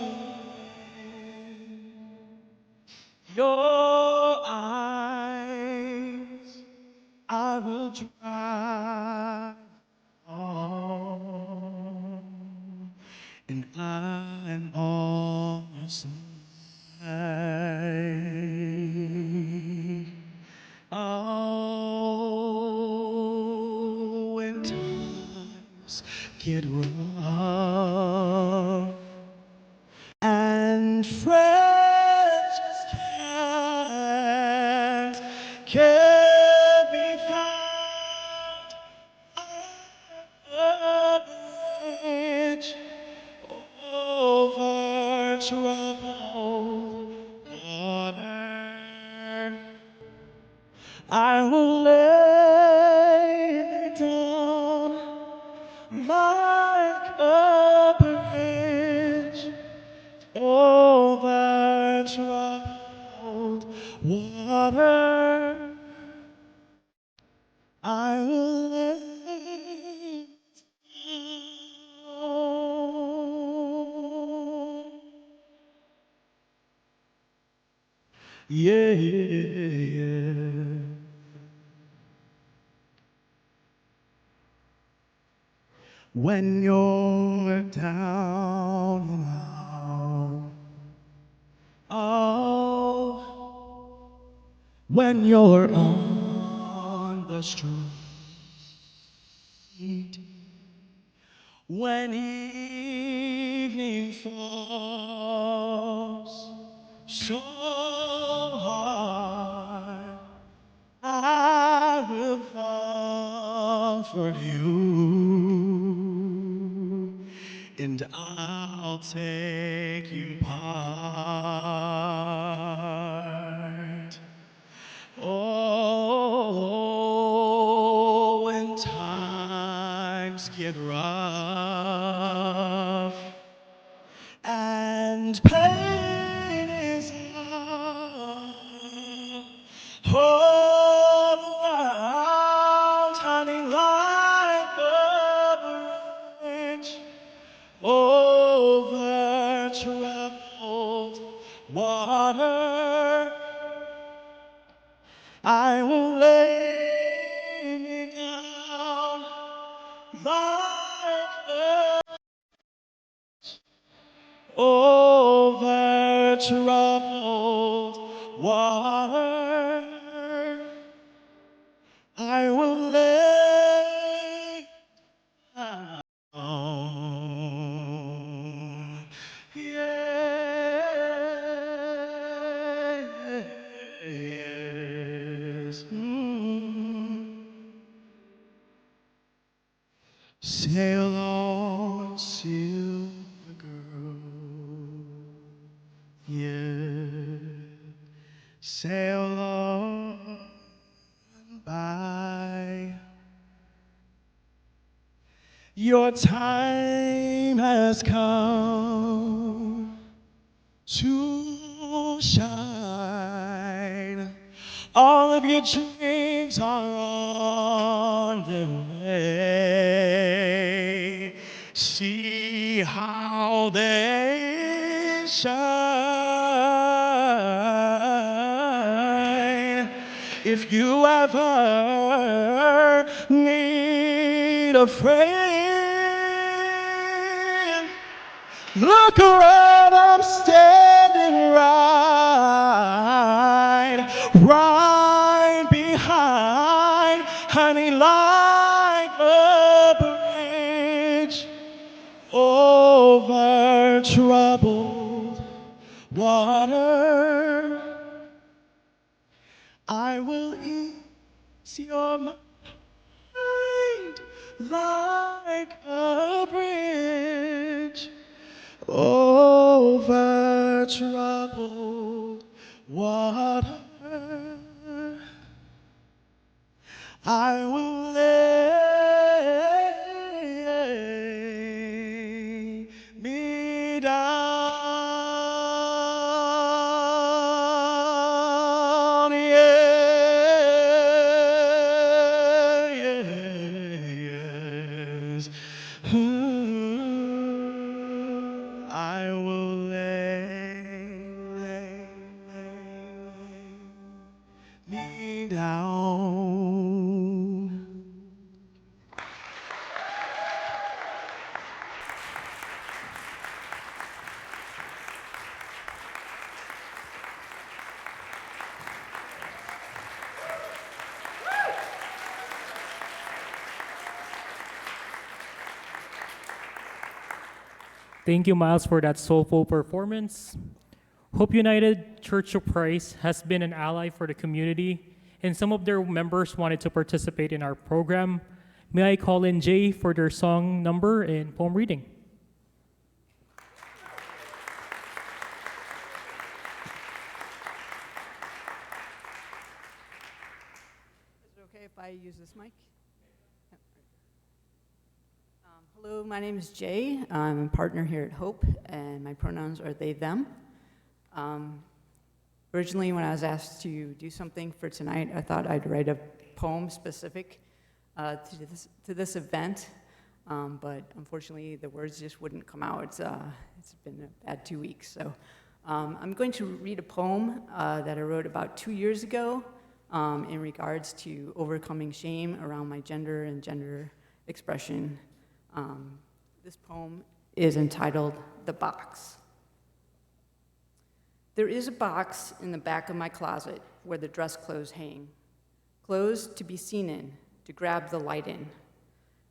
K: your eyes, I will dry all, and I'm all side. Oh, when times get rough and friends just can't be found. A bridge over troubled water, I will lay down my courage over troubled water. I will lay down. Yeah, yeah. When you're down and out, oh, when you're on the street, when evening falls so hard, I will comfort you, and I'll take you part. Oh, when times get rough and pain is all around, turning like a bridge over troubled water. I will lay down my over troubled water. I will lay down. Yes. Sail on, silver girl. Yeah. Sail on by. Your time has come to shine. All of your dreams are on their way. See how they shine. If you ever need a friend, Look around, I'm standing right behind, honey, like a bridge over troubled water. I will ease your mind like a bridge over troubled water. I will lay me down, yeah, yes. I will lay me down.
C: Thank you, Miles, for that soulful performance. Hope United Church of Christ has been an ally for the community, and some of their members wanted to participate in our program. May I call in Jay for their song number and poem reading?
L: Is it okay if I use this mic? Yep. Hello, my name is Jay. I'm a partner here at Hope, and my pronouns are they, them. Originally, when I was asked to do something for tonight, I thought I'd write a poem specific to this event, but unfortunately, the words just wouldn't come out. It's been a bad 2 weeks, so I'm going to read a poem that I wrote about 2 years ago in regards to overcoming shame around my gender and gender expression. This poem is entitled "The Box." There is a box in the back of my closet where the dress clothes hang, clothes to be seen in, to grab the light in.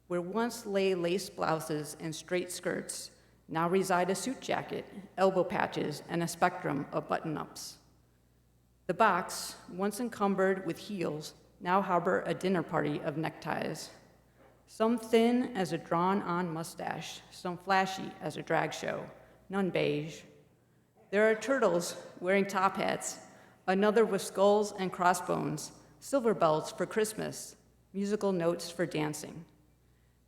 L: Where once lay lace blouses and straight skirts, now reside a suit jacket, elbow patches, and a spectrum of button-ups. The box, once encumbered with heels, now harbor a dinner party of neckties. Some thin as a drawn-on mustache, some flashy as a drag show, none beige. There are turtles wearing top hats, another with skulls and crossbones, silver bells for Christmas, musical notes for dancing.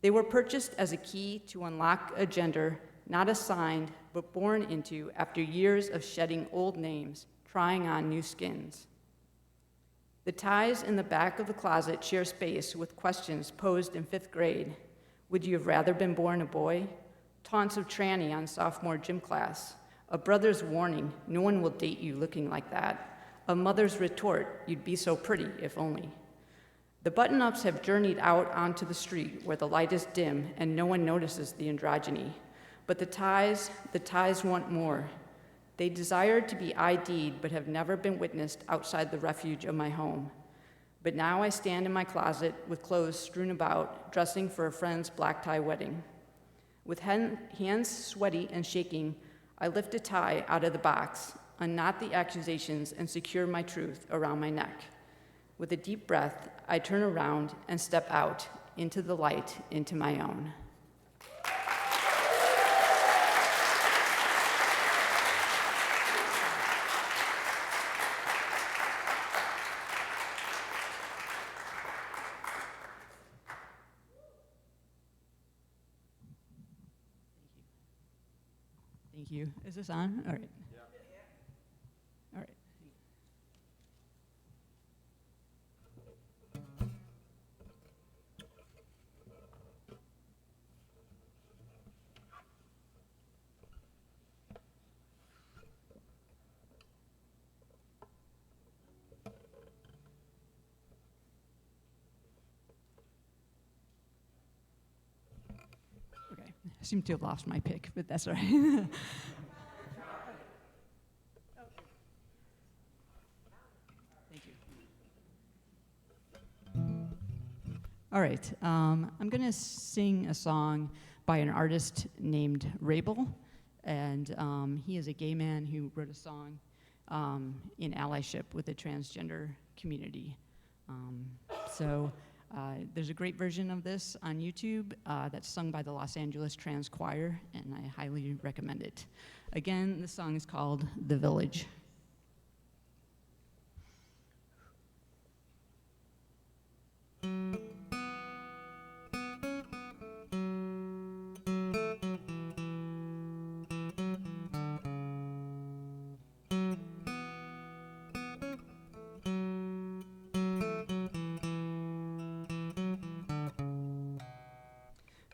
L: They were purchased as a key to unlock a gender not assigned but born into after years of shedding old names, trying on new skins. The ties in the back of the closet share space with questions posed in 5th grade. Would you have rather been born a boy? Taunts of tranny on sophomore gym class. A brother's warning, no one will date you looking like that. A mother's retort, you'd be so pretty if only. The button-ups have journeyed out onto the street where the light is dim and no one notices the androgyny. But the ties want more. They desired to be ID'd but have never been witnessed outside the refuge of my home. But now I stand in my closet with clothes strewn about, dressing for a friend's black tie wedding. With hands sweaty and shaking, I lift a tie out of the box, unknot the accusations, and secure my truth around my neck. With a deep breath, I turn around and step out into the light, into my own. Thank you. Is this on? All right. Yeah. All right. Okay. I seem to have lost my pick, but that's all right. Thank you. All right, I'm going to sing a song by an artist named Rabel, and he is a gay man who wrote a song in allyship with the transgender community. There's a great version of this on YouTube that's sung by the Los Angeles Trans Choir, and I highly recommend it. Again, the song is called The Village.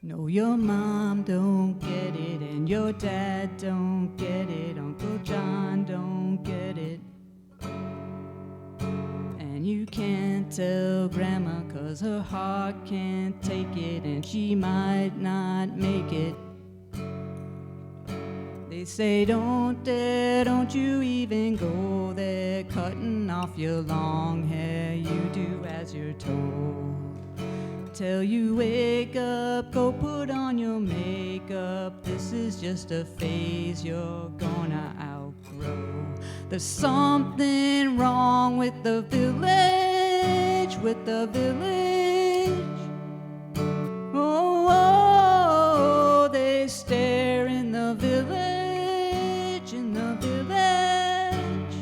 L: No, your mom don't get it, and your dad don't get it, Uncle John don't get it. And you can't tell Grandma 'cause her heart can't take it, and she might not make it. They say don't dare, don't you even go there, cutting off your long hair, you do as you're told. Till you wake up, go put on your makeup. This is just a phase you're gonna outgrow. There's something wrong with the village, with the village. Oh, oh, they stare in the village, in the village.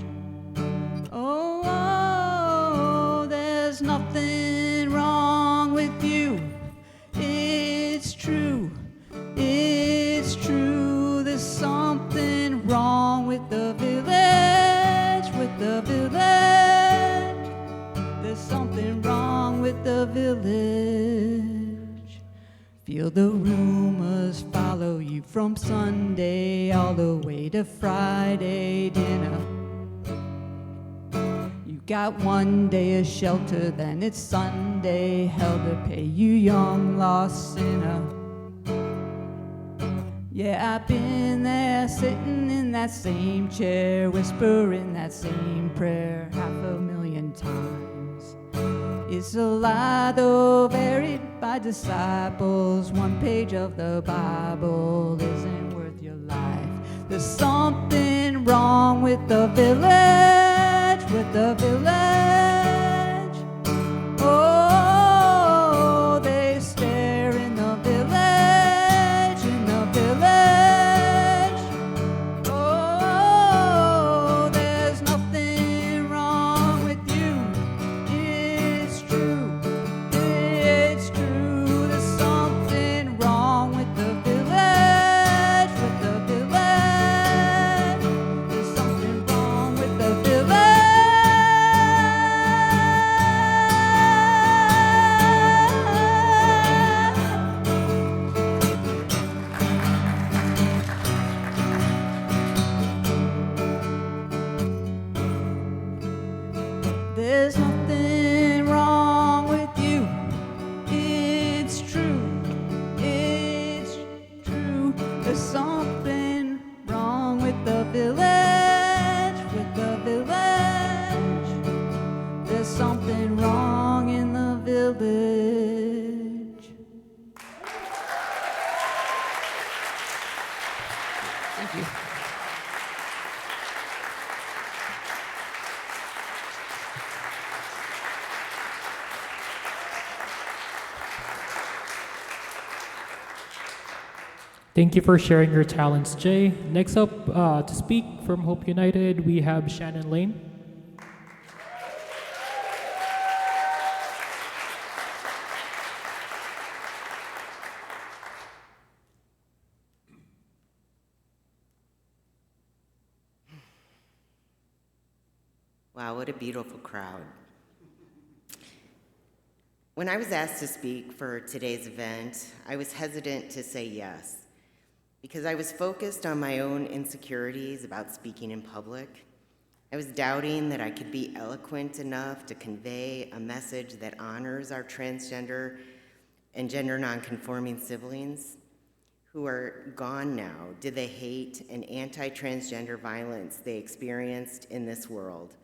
L: Oh, oh, there's nothing wrong with you. It's true, it's true. There's something wrong with the village, with the village. There's something wrong with the village. Feel the rumors follow you from Sunday all the way to Friday dinner. Got one day of shelter, then it's Sunday, hell to pay, you young lost sinner. Yeah, I've been there, sitting in that same chair, whispering that same prayer 500,000 times. It's a lie, though, buried by disciples. One page of the Bible isn't worth your life. There's something wrong with the village, with the village. Oh, they stare in the village, in the village. Oh, there's nothing wrong with you. It's true, it's true. There's something wrong with the village, with the village. There's something wrong with the village. There's nothing wrong with you. It's true. It's true. There's something wrong with the village, with the village. There's something wrong in the village. Thank you.
C: Thank you for sharing your talents, Jay. Next up to speak from Hope United, we have Shannon Lane.
M: Wow, what a beautiful crowd. When I was asked to speak for today's event, I was hesitant to say yes, because I was focused on my own insecurities about speaking in public. I was doubting that I could be eloquent enough to convey a message that honors our transgender and gender nonconforming siblings who are gone now did the hate and anti-transgender violence they experienced in this world,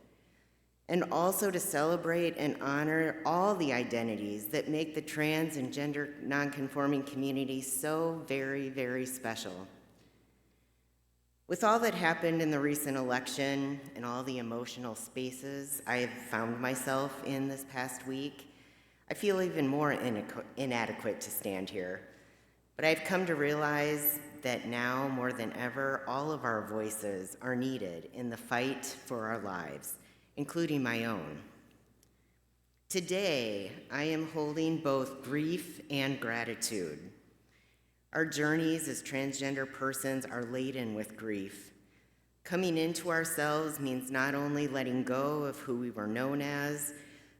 M: and also to celebrate and honor all the identities that make the trans and gender nonconforming community so very, very special. With all that happened in the recent election and all the emotional spaces I have found myself in this past week, I feel even more inadequate to stand here. But I've come to realize that now more than ever, all of our voices are needed in the fight for our lives, including my own. Today, I am holding both grief and gratitude. Our journeys as transgender persons are laden with grief. Coming into ourselves means not only letting go of who we were known as,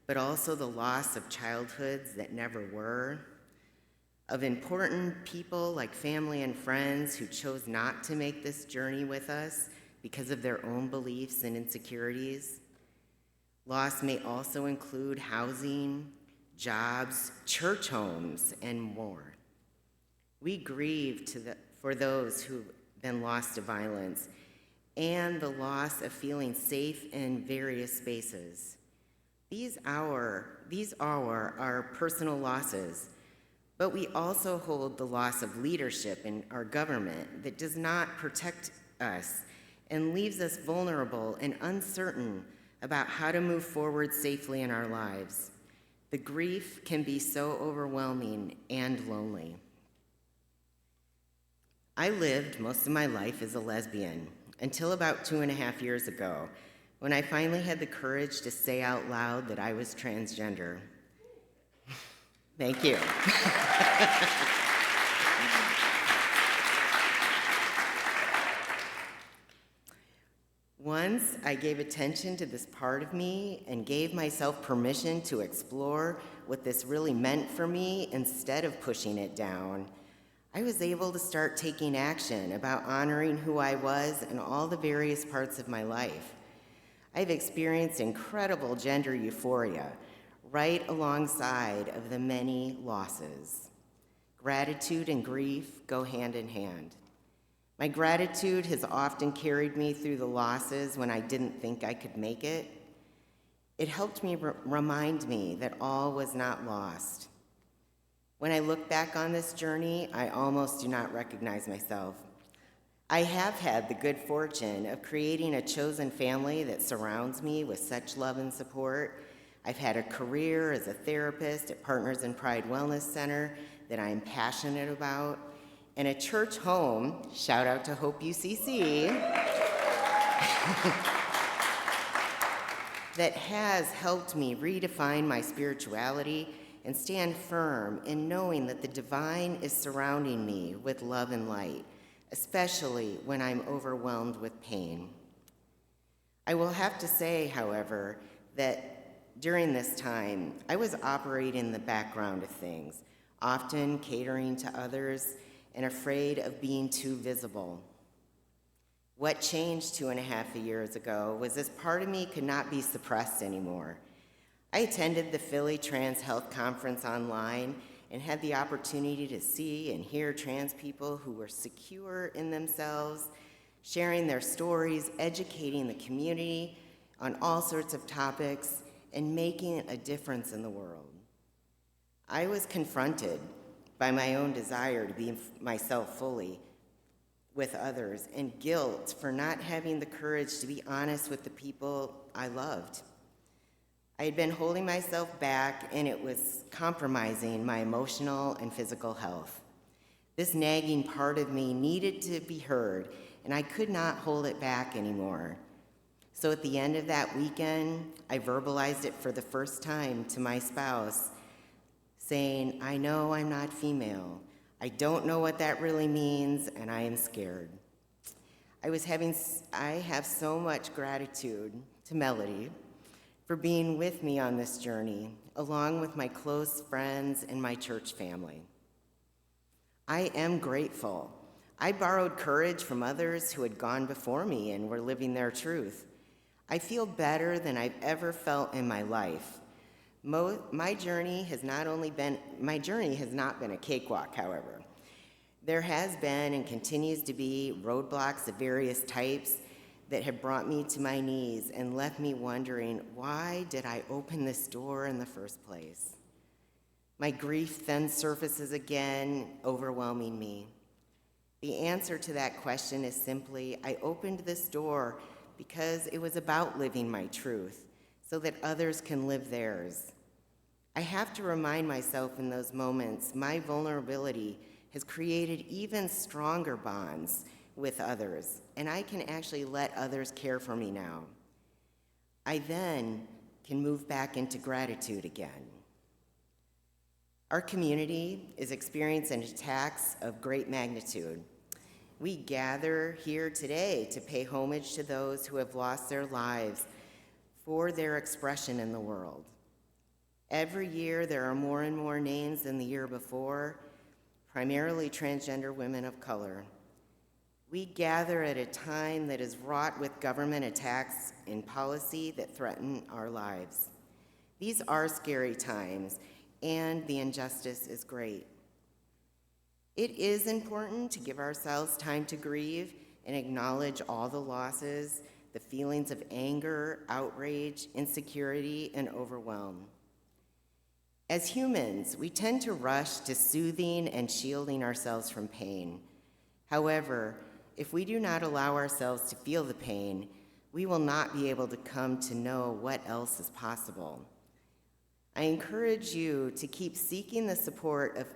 M: but also the loss of childhoods that never were, of important people like family and friends who chose not to make this journey with us because of their own beliefs and insecurities. Loss may also include housing, jobs, church homes, and more. We grieve for those who've been lost to violence and the loss of feeling safe in various spaces. These are our personal losses, but we also hold the loss of leadership in our government that does not protect us and leaves us vulnerable and uncertain about how to move forward safely in our lives. The grief can be so overwhelming and lonely. I lived most of my life as a lesbian until about 2.5 years ago, when I finally had the courage to say out loud that I was transgender. Thank you. Once I gave attention to this part of me and gave myself permission to explore what this really meant for me instead of pushing it down, I was able to start taking action about honoring who I was in all the various parts of my life. I've experienced incredible gender euphoria right alongside of the many losses. Gratitude and grief go hand in hand. My gratitude has often carried me through the losses when I didn't think I could make it. It helped me remind me that all was not lost. When I look back on this journey, I almost do not recognize myself. I have had the good fortune of creating a chosen family that surrounds me with such love and support. I've had a career as a therapist at Partners in Pride Wellness Center that I am passionate about, and a church home, shout out to Hope UCC, that has helped me redefine my spirituality and stand firm in knowing that the divine is surrounding me with love and light, especially when I'm overwhelmed with pain. I will have to say, however, that during this time, I was operating in the background of things, often catering to others and afraid of being too visible. What changed 2.5 years ago was this part of me could not be suppressed anymore. I attended the Philly Trans Health Conference online and had the opportunity to see and hear trans people who were secure in themselves, sharing their stories, educating the community on all sorts of topics, and making a difference in the world. I was confronted by my own desire to be myself fully with others and guilt for not having the courage to be honest with the people I loved. I had been holding myself back, and it was compromising my emotional and physical health. This nagging part of me needed to be heard, and I could not hold it back anymore. So at the end of that weekend, I verbalized it for the first time to my spouse, saying, I know I'm not female. I don't know what that really means, and I am scared. I have so much gratitude to Melody for being with me on this journey, along with my close friends and my church family. I am grateful. I borrowed courage from others who had gone before me and were living their truth. I feel better than I've ever felt in my life. My journey has not been a cakewalk, however. There has been and continues to be roadblocks of various types that have brought me to my knees and left me wondering, why did I open this door in the first place? My grief then surfaces again, overwhelming me. The answer to that question is simply, I opened this door because it was about living my truth so that others can live theirs. I have to remind myself in those moments, my vulnerability has created even stronger bonds with others, and I can actually let others care for me now. I then can move back into gratitude again. Our community is experiencing attacks of great magnitude. We gather here today to pay homage to those who have lost their lives for their expression in the world. Every year, there are more and more names than the year before, primarily transgender women of color. We gather at a time that is wrought with government attacks and policy that threaten our lives. These are scary times, and the injustice is great. It is important to give ourselves time to grieve and acknowledge all the losses, the feelings of anger, outrage, insecurity, and overwhelm. As humans, we tend to rush to soothing and shielding ourselves from pain. However, if we do not allow ourselves to feel the pain, we will not be able to come to know what else is possible. I encourage you to keep seeking the support of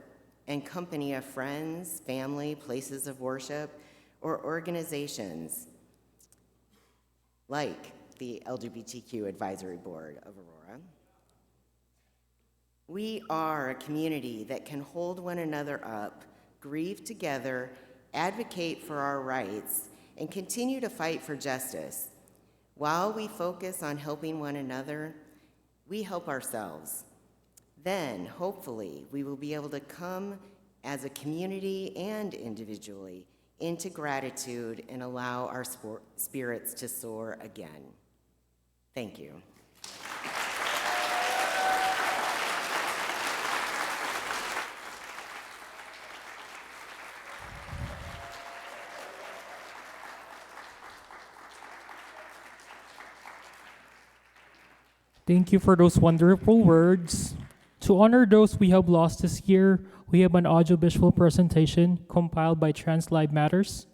M: and company of friends, family, places of worship, or organizations like the LGBTQ Advisory Board of Aurora. We are a community that can hold one another up, grieve together, advocate for our rights, and continue to fight for justice. While we focus on helping one another, we help ourselves. Then, hopefully, we will be able to come as a community and individually into gratitude and allow our spirits to soar again. Thank you.
C: Thank you for those wonderful words. To honor those we have lost this year, we have an audiovisual presentation compiled by Trans Live Matters.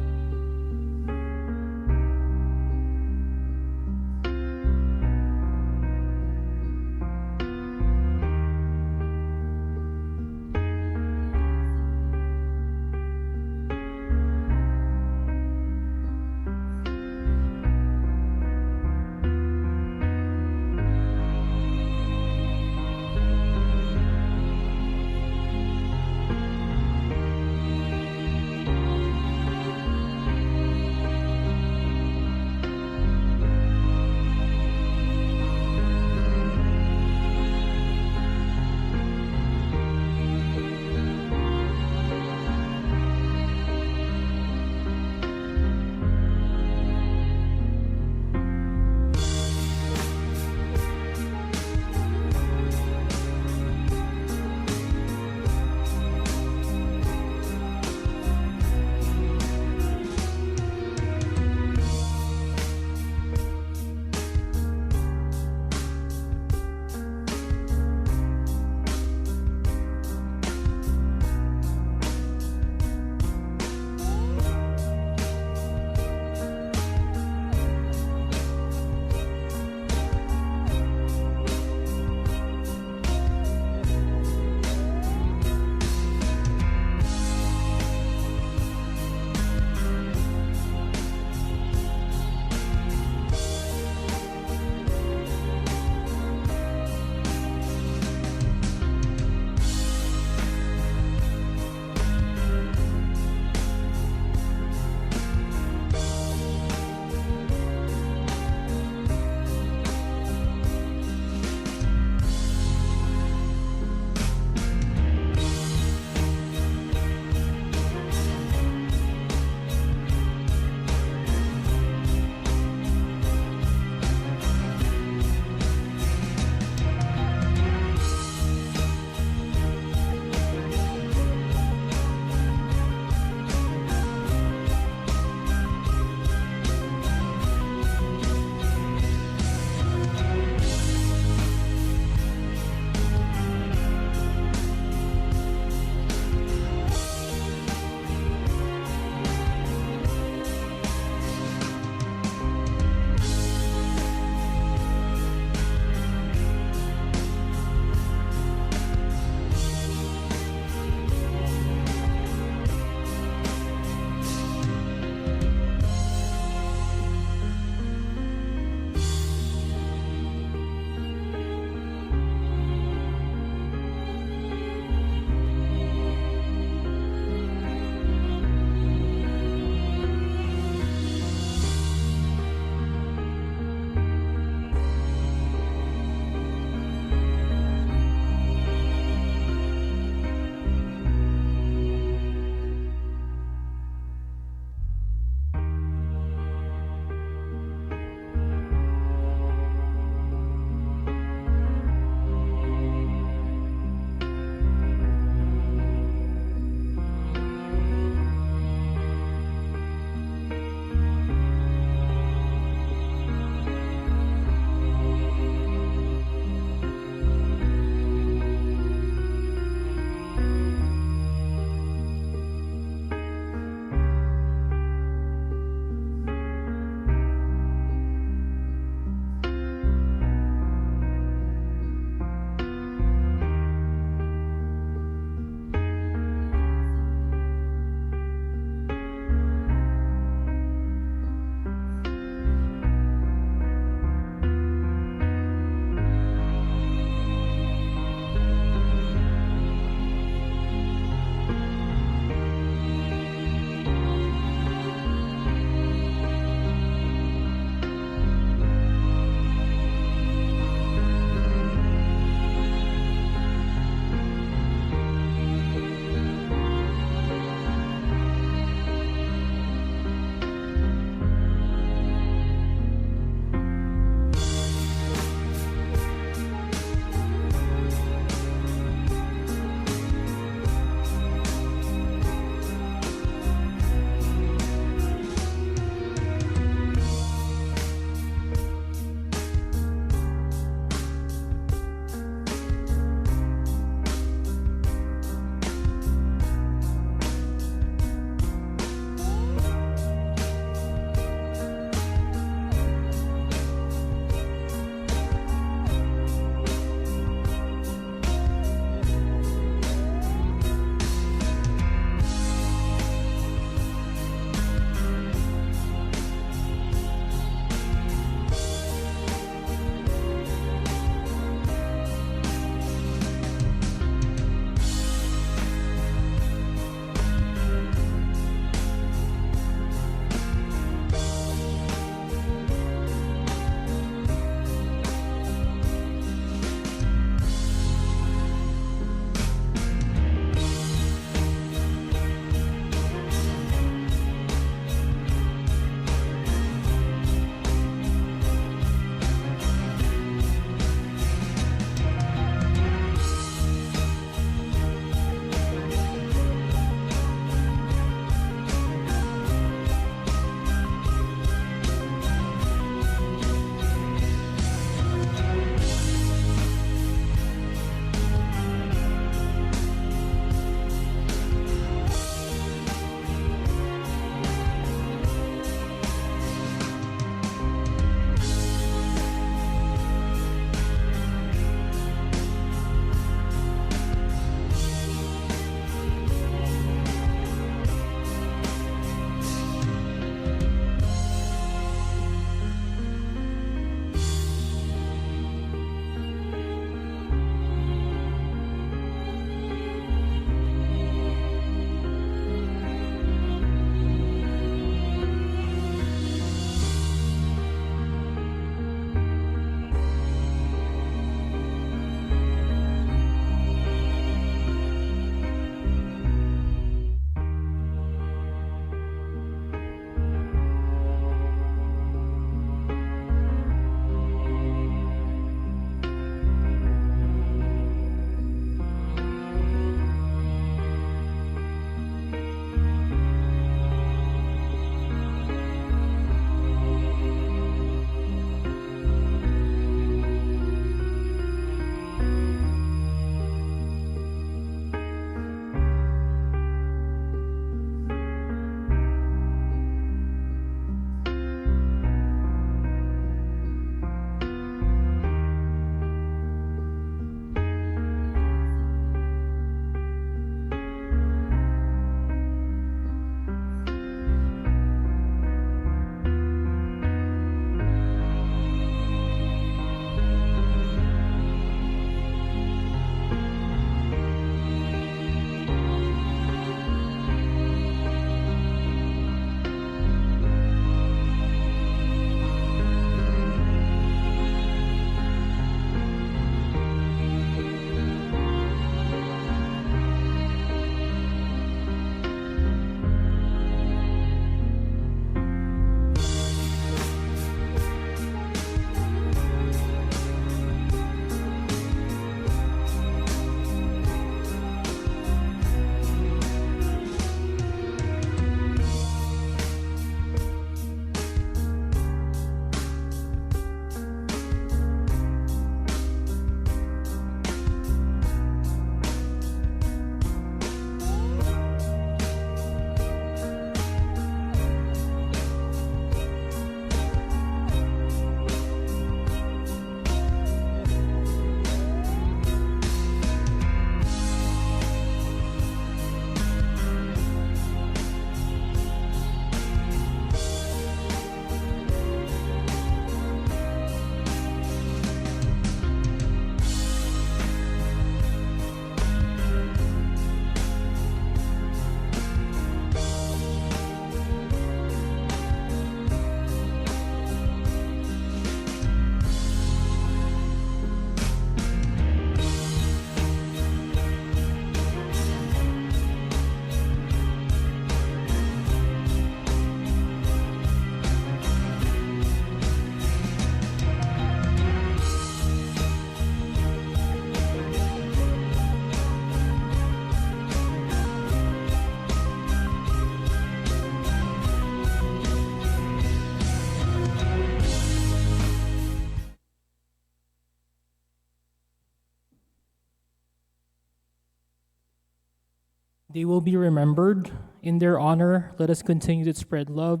C: They will be remembered. In their honor, let us continue to spread love,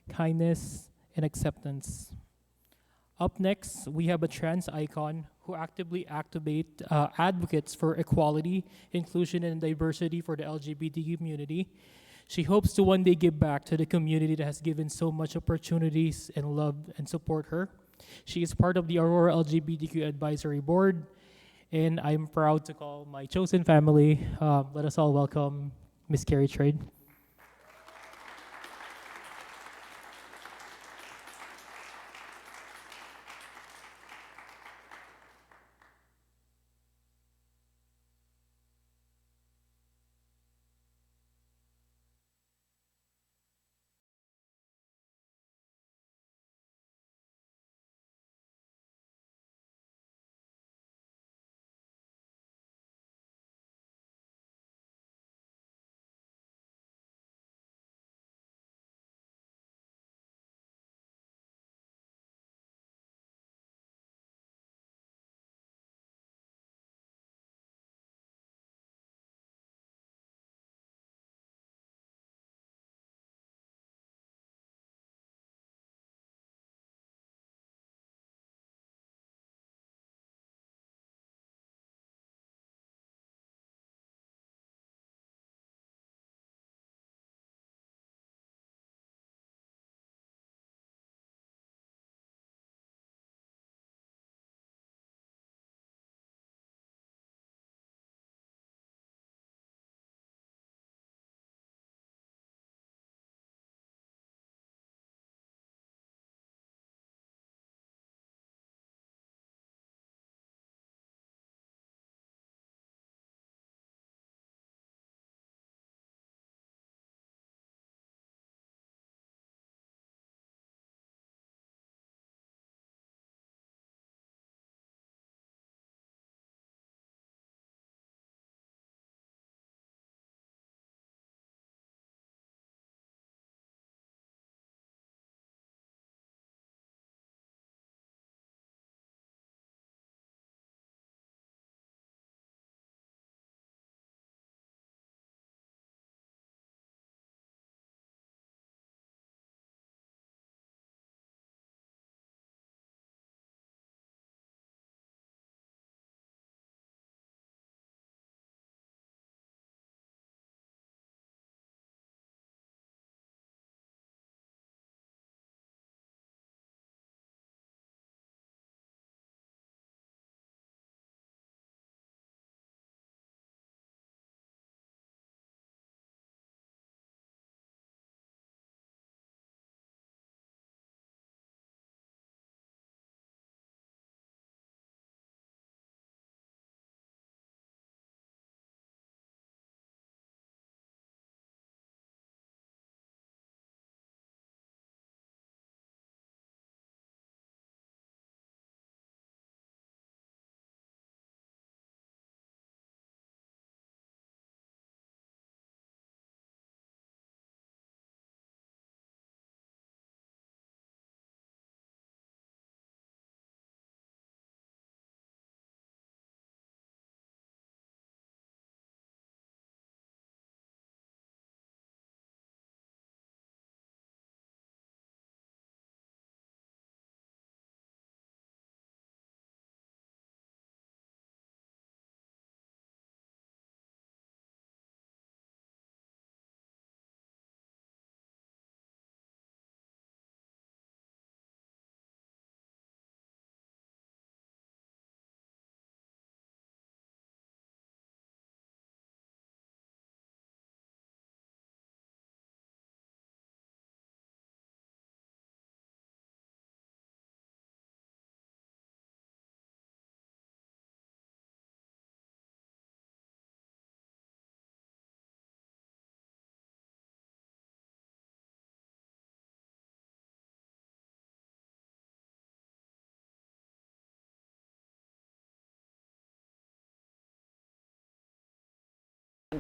C: kindness, and acceptance. Up next, we have a trans icon who actively advocates for equality, inclusion, and diversity for the LGBTQ community. She hopes to one day give back to the community that has given so much opportunities and love and support her. She is part of the Aurora LGBTQ Advisory Board, and I'm proud to call my chosen family. Let us all welcome Miss Carrie Trade.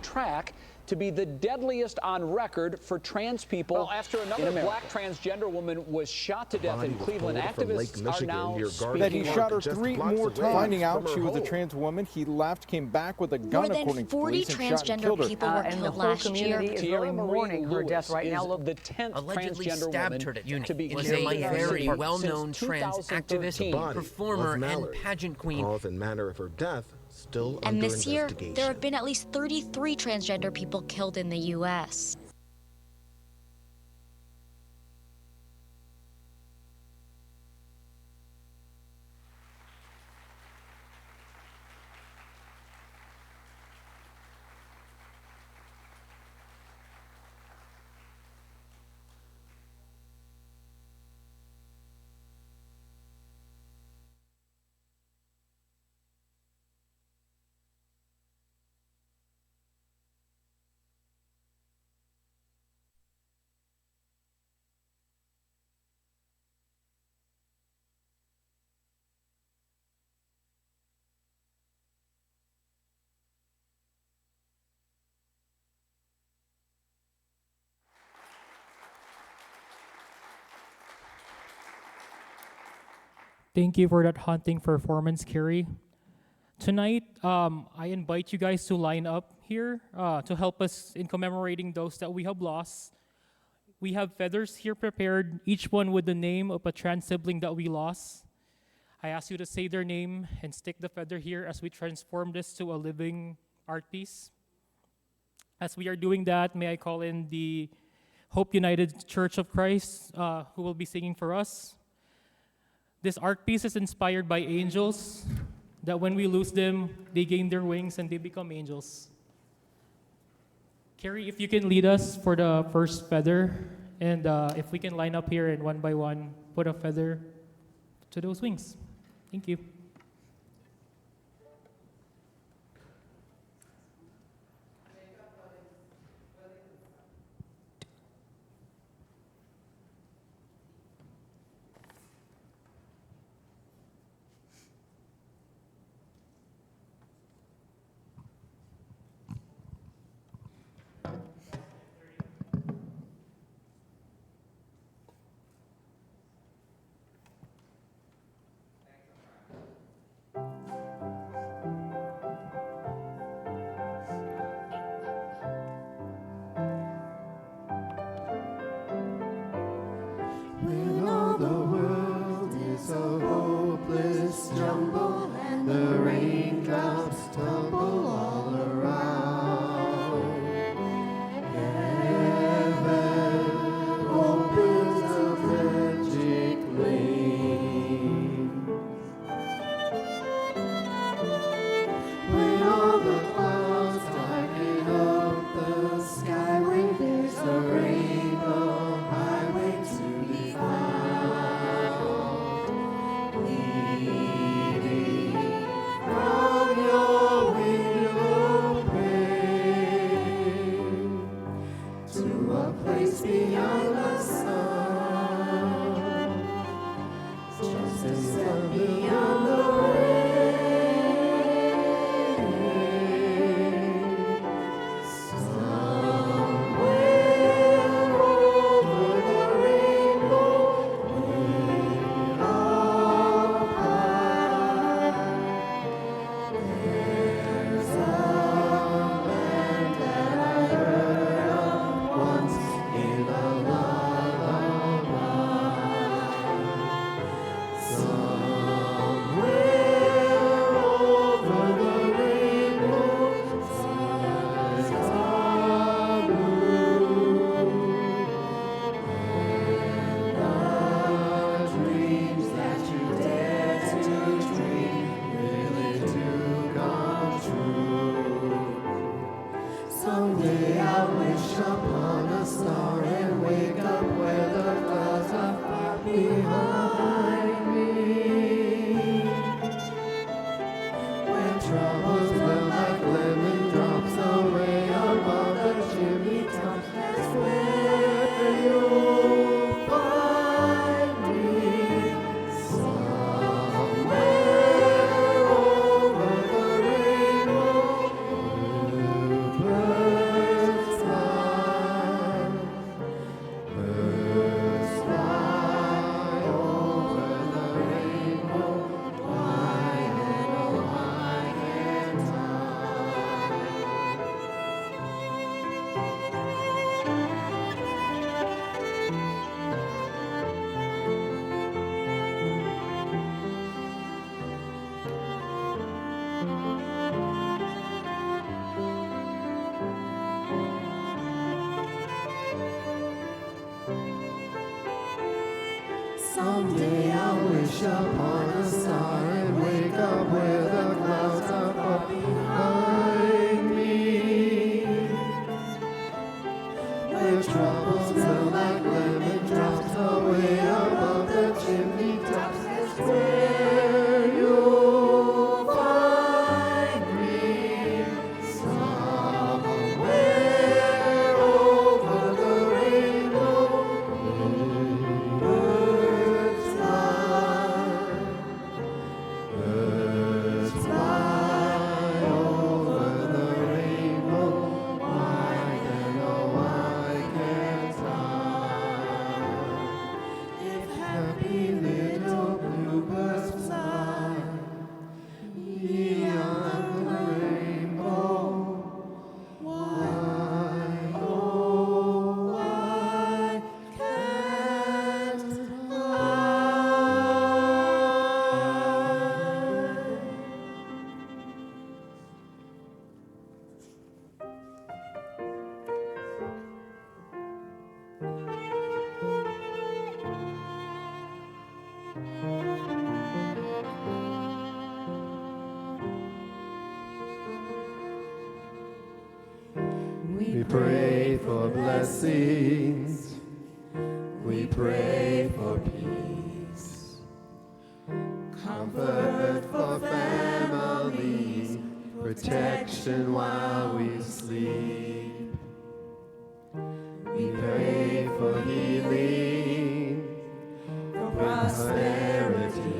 N: track to be the deadliest on record for trans people after another black transgender woman was shot to death in Cleveland. Activists are now speaking
O: that he shot her 3 more times. Finding out she was a
N: home.
O: trans woman, he left, came back with a
P: More
O: gun,
P: than
O: according to
P: 40
O: police, and shot and killed
P: transgender
O: her.
P: people were
Q: And the
P: killed
Q: whole
P: last
Q: community
P: year.
Q: is really mourning her death right now.
N: Is
Q: Look,
N: the 10th
R: allegedly
N: transgender
R: stabbed
N: woman
R: her to death.
N: to be
R: Was
N: killed
R: a
N: in our
R: very
N: city
R: well-known
N: since
R: trans
N: 2013.
R: activist, performer, and pageant queen.
A: Cause and manner of her death still
P: And
A: under
P: this year,
A: investigation.
P: there have been at least 33 transgender people killed in the U.S.
C: Thank you for that haunting performance, Carrie. Tonight, I invite you guys to line up here to help us in commemorating those that we have lost. We have feathers here prepared, each one with the name of a trans sibling that we lost. I ask you to say their name and stick the feather here as we transform this to a living art piece. As we are doing that, may I call in the Hope United Church of Christ, who will be singing for us. This art piece is inspired by angels, that when we lose them, they gain their wings and they become angels. Carrie, if you can lead us for the first feather, and if we can line up here and one by one put a feather to those wings. Thank you.
A: Someday I'll wish upon a star and wake up where the clouds are far behind me, where troubles melt like lemon drops away above the chimney tops. That's where you'll find me, somewhere over the rainbow. Birds fly over the rainbow. Why then, oh, why can't I? If happy little bluebirds fly beyond the rainbow, why, oh, why can't I? We pray for blessings, we pray for peace, comfort for families, protection while we sleep. We pray for healing, for prosperity.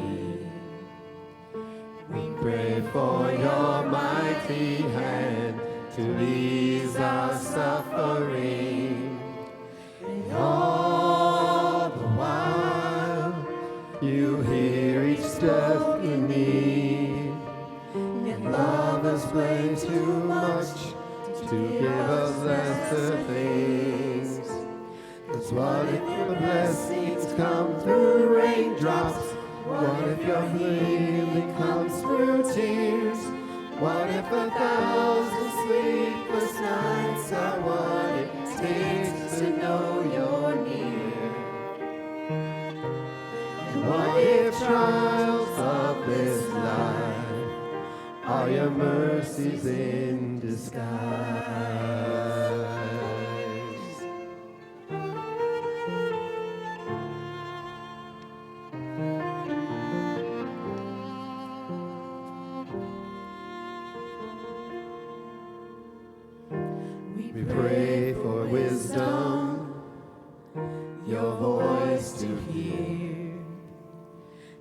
A: We pray for your mighty hand to ease our suffering. And all the while, you hear each step in me. And love has played too much to give us lesser things. 'Cause what if your blessings come through raindrops? What if your healing comes through tears? What if 1,000 sleepless nights are what it takes to know you're near? And what if trials of this life are your mercies in disguise? We pray for wisdom, your voice to hear,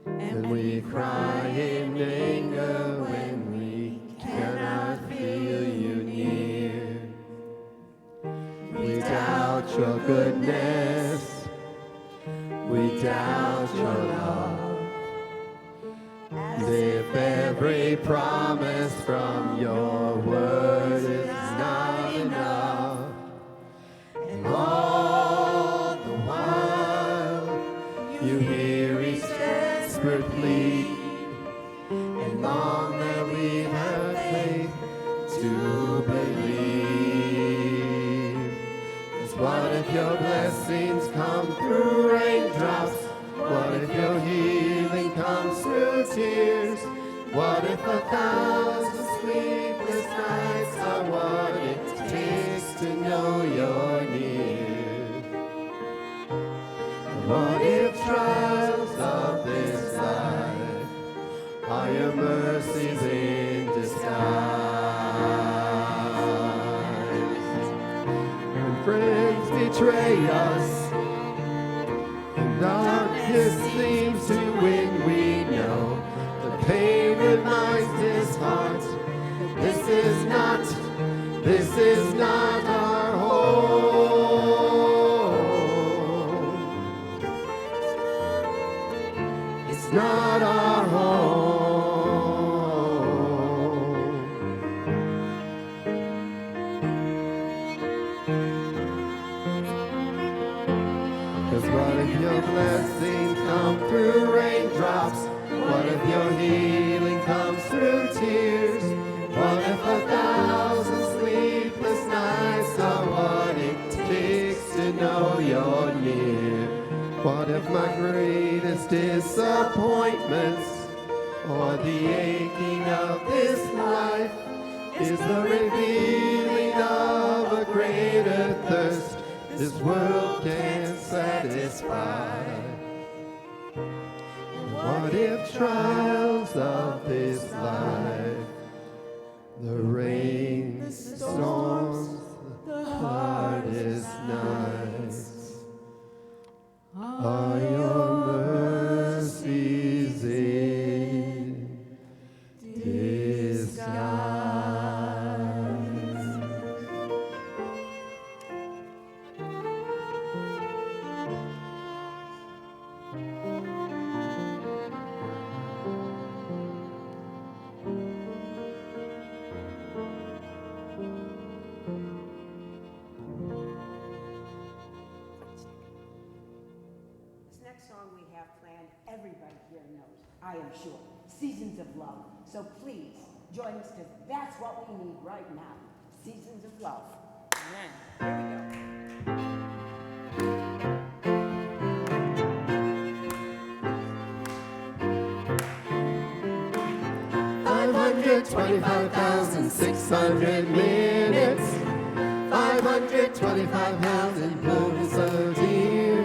A: and we cry in anger when we cannot feel you near. We doubt your goodness, we doubt your love, as if every promise from your word is not enough. And all the while, you hear each desperate plea, and long that we have faith to believe. 'Cause what if your blessings come through raindrops? What if your healing comes through tears? What if 1,000 sleepless nights are what it takes to know you're near? What if trials of this life are your mercies in disguise? When friends betray us and darkness seems to win, we know the pain reminds this heart this is not our home. It's not our home. 'Cause what if your blessings come through raindrops? What if your healing comes through tears? What if 1,000 sleepless nights are what it takes to know you're near? What if my greatest disappointments or the aching of this life is the revealing of a greater thirst this world can't satisfy. And what if trials of this life, the rain, the storms, the hardest nights, are your mercies in disguise?
Q: This next song we have planned, everybody here knows, I am sure. Seasons of Love. So please join us because that's what we need right now. Seasons of Love. Amen. Here we go.
A: 525,600 minutes, 525,000 moments of dear,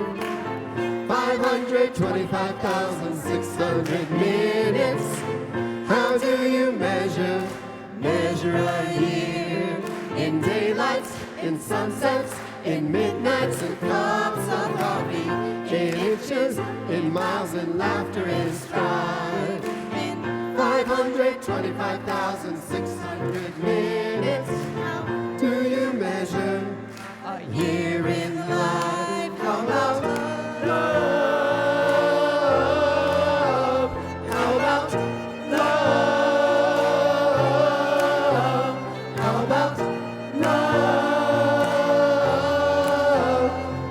A: 525,600 minutes. How do you measure a year? In daylights, in sunsets, in midnights, and cups of coffee, in inches, in miles, and laughter and strife. 525,600 minutes. How do you measure a year in life? How about love? How about love? How about love?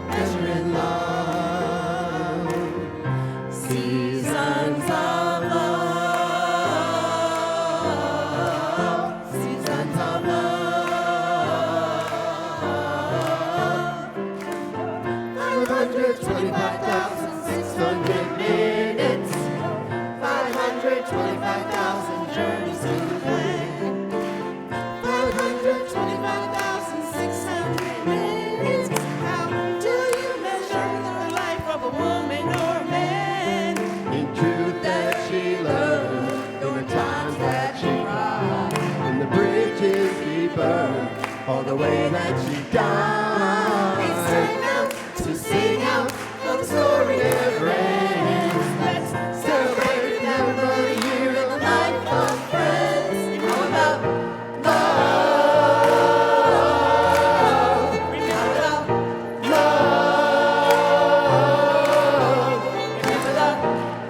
A: Measuring love. Seasons of love. Seasons of love. 525,600 minutes. 525,000 journeys to the land. 525,600 minutes. How do you measure the life of a woman or a man? In truth that she learned, in the times that she cried, in the bridges he burned, all the way that she died. It's time out to sing out, for the story never ends. Let's celebrate another year in the life of friends. How about love? Remember the love. Remember the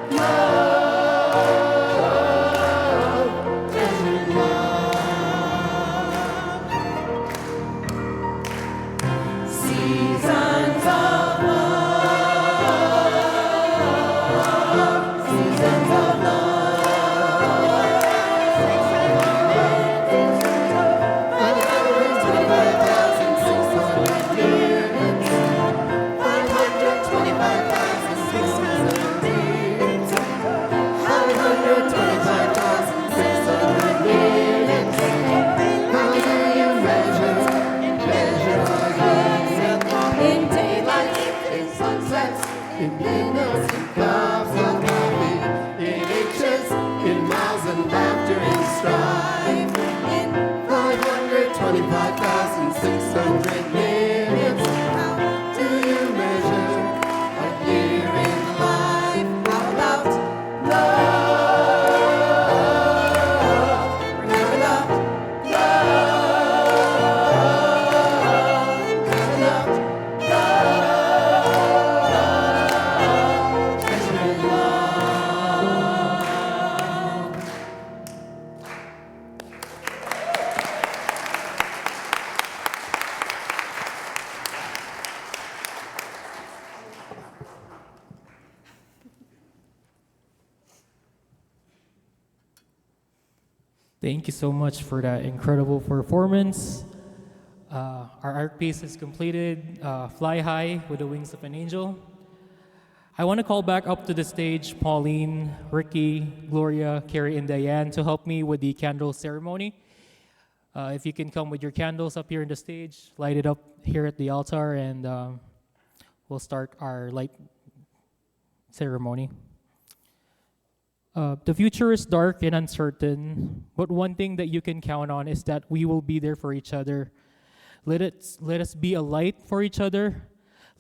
A: love. Treasure love. Seasons of love. Seasons of love. 525,600 minutes. 525,600 minutes. 525,600 minutes. How do you measure a year? In daylight, in sunsets, in midnights, in cups of coffee, in inches, in miles, and laughter and strife. In 525,600 minutes. How do you measure a year in life? How about love? Remember the love. Remember the love. Treasure love.
C: Thank you so much for that incredible performance. Our art piece is completed, Fly High with the Wings of an Angel. I want to call back up to the stage Pauline, Ricky, Gloria, Carrie, and Diane to help me with the candle ceremony. If you can come with your candles up here in the stage, light it up here at the altar, and we'll start our light ceremony. The future is dark and uncertain, but one thing that you can count on is that we will be there for each other. Let us be a light for each other.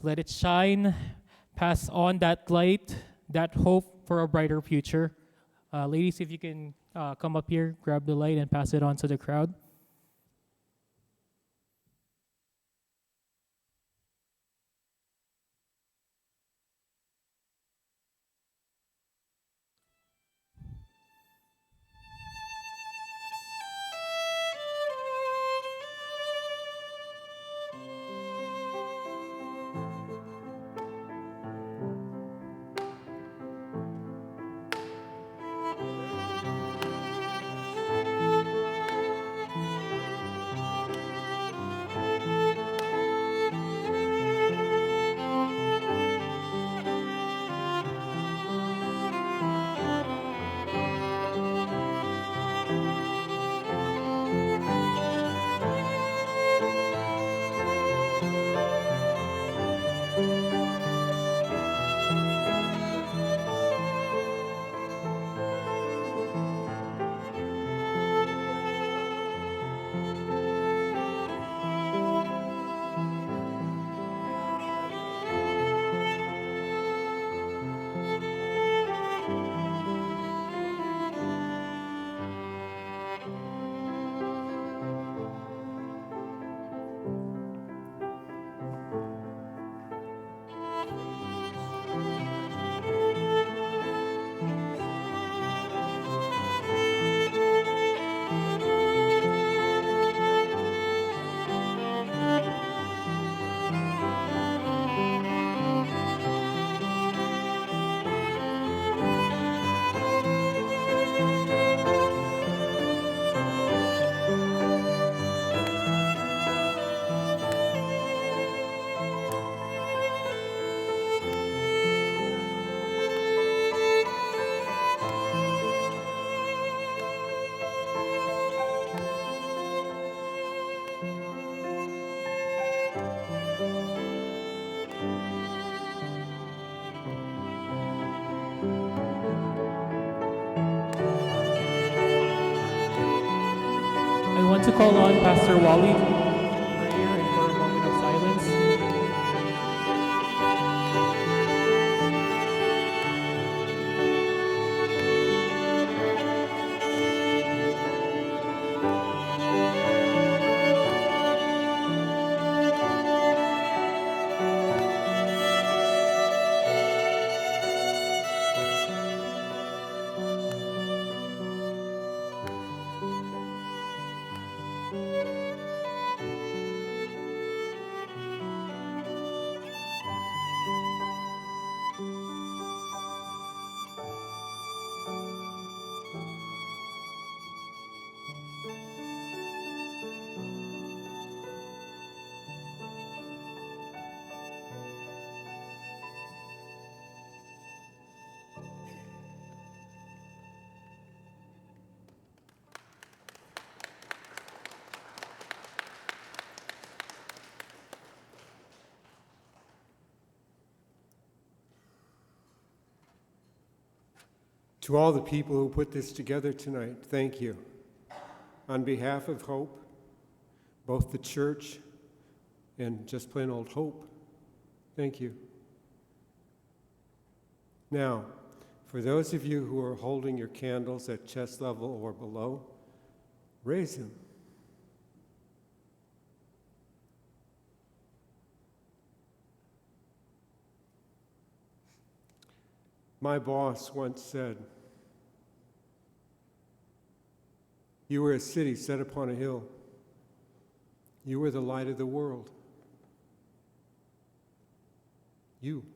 C: Let it shine. Pass on that light, that hope for a brighter future. Ladies, if you can come up here, grab the light, and pass it on to the crowd. I want to call on Pastor Wally to prayer and for a moment of silence.
E: To all the people who put this together tonight, thank you. On behalf of Hope, both the church and just plain old Hope, thank you. Now, for those of you who are holding your candles at chest level or below, raise them. My boss once said, "You were a city set upon a hill. You were the light of the world. You.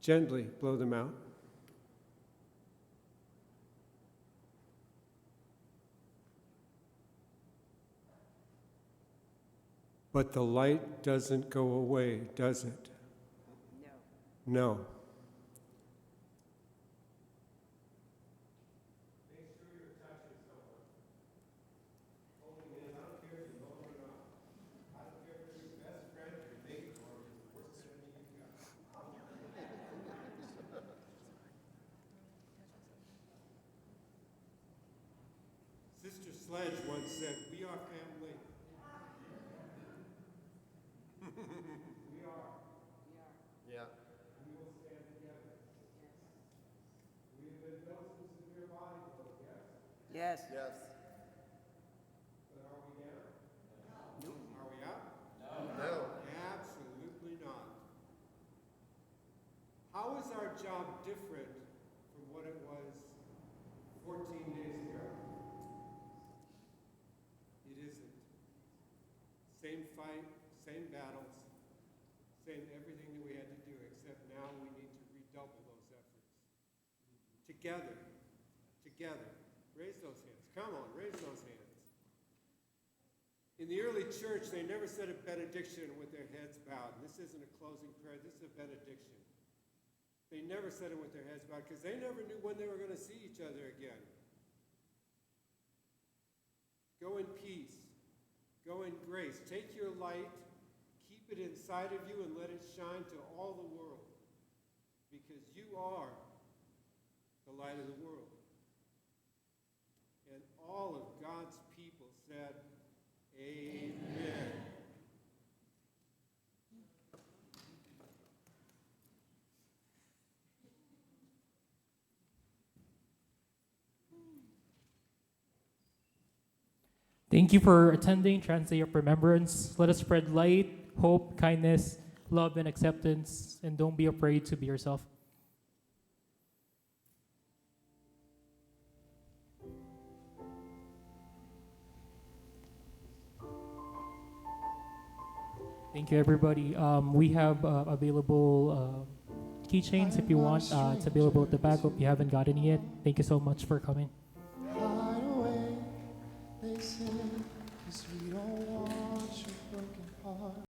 E: Gently blow them out. But the light doesn't go away, does it? No. No. Sister Sledge once said, "We are family." We are.
A: Yeah.
E: We will stand together. We have been built in severe body blow, yes?
Q: Yes.
A: Yes.
E: But are we down? No. Are we up?
A: No.
E: Absolutely not. How is our job different from what it was 14 days ago? It isn't. Same fight, same battles, same everything that we had to do, except now we need to redouble those efforts. Together. Together. Raise those hands. Come on, raise those hands. In the early church, they never said a benediction with their heads bowed. This isn't a closing prayer, this is a benediction. They never said it with their heads bowed because they never knew when they were going to see each other again. Go in peace. Go in grace. Take your light, keep it inside of you, and let it shine to all the world. Because you are the light of the world. And all of God's people said, Amen.
C: Thank you for attending Trans Day of Remembrance. Let us spread light, hope, kindness, love, and acceptance, and don't be afraid to be yourself. Thank you, everybody. We have available keychains if you want. It's available at the back if you haven't got any yet. Thank you so much for coming.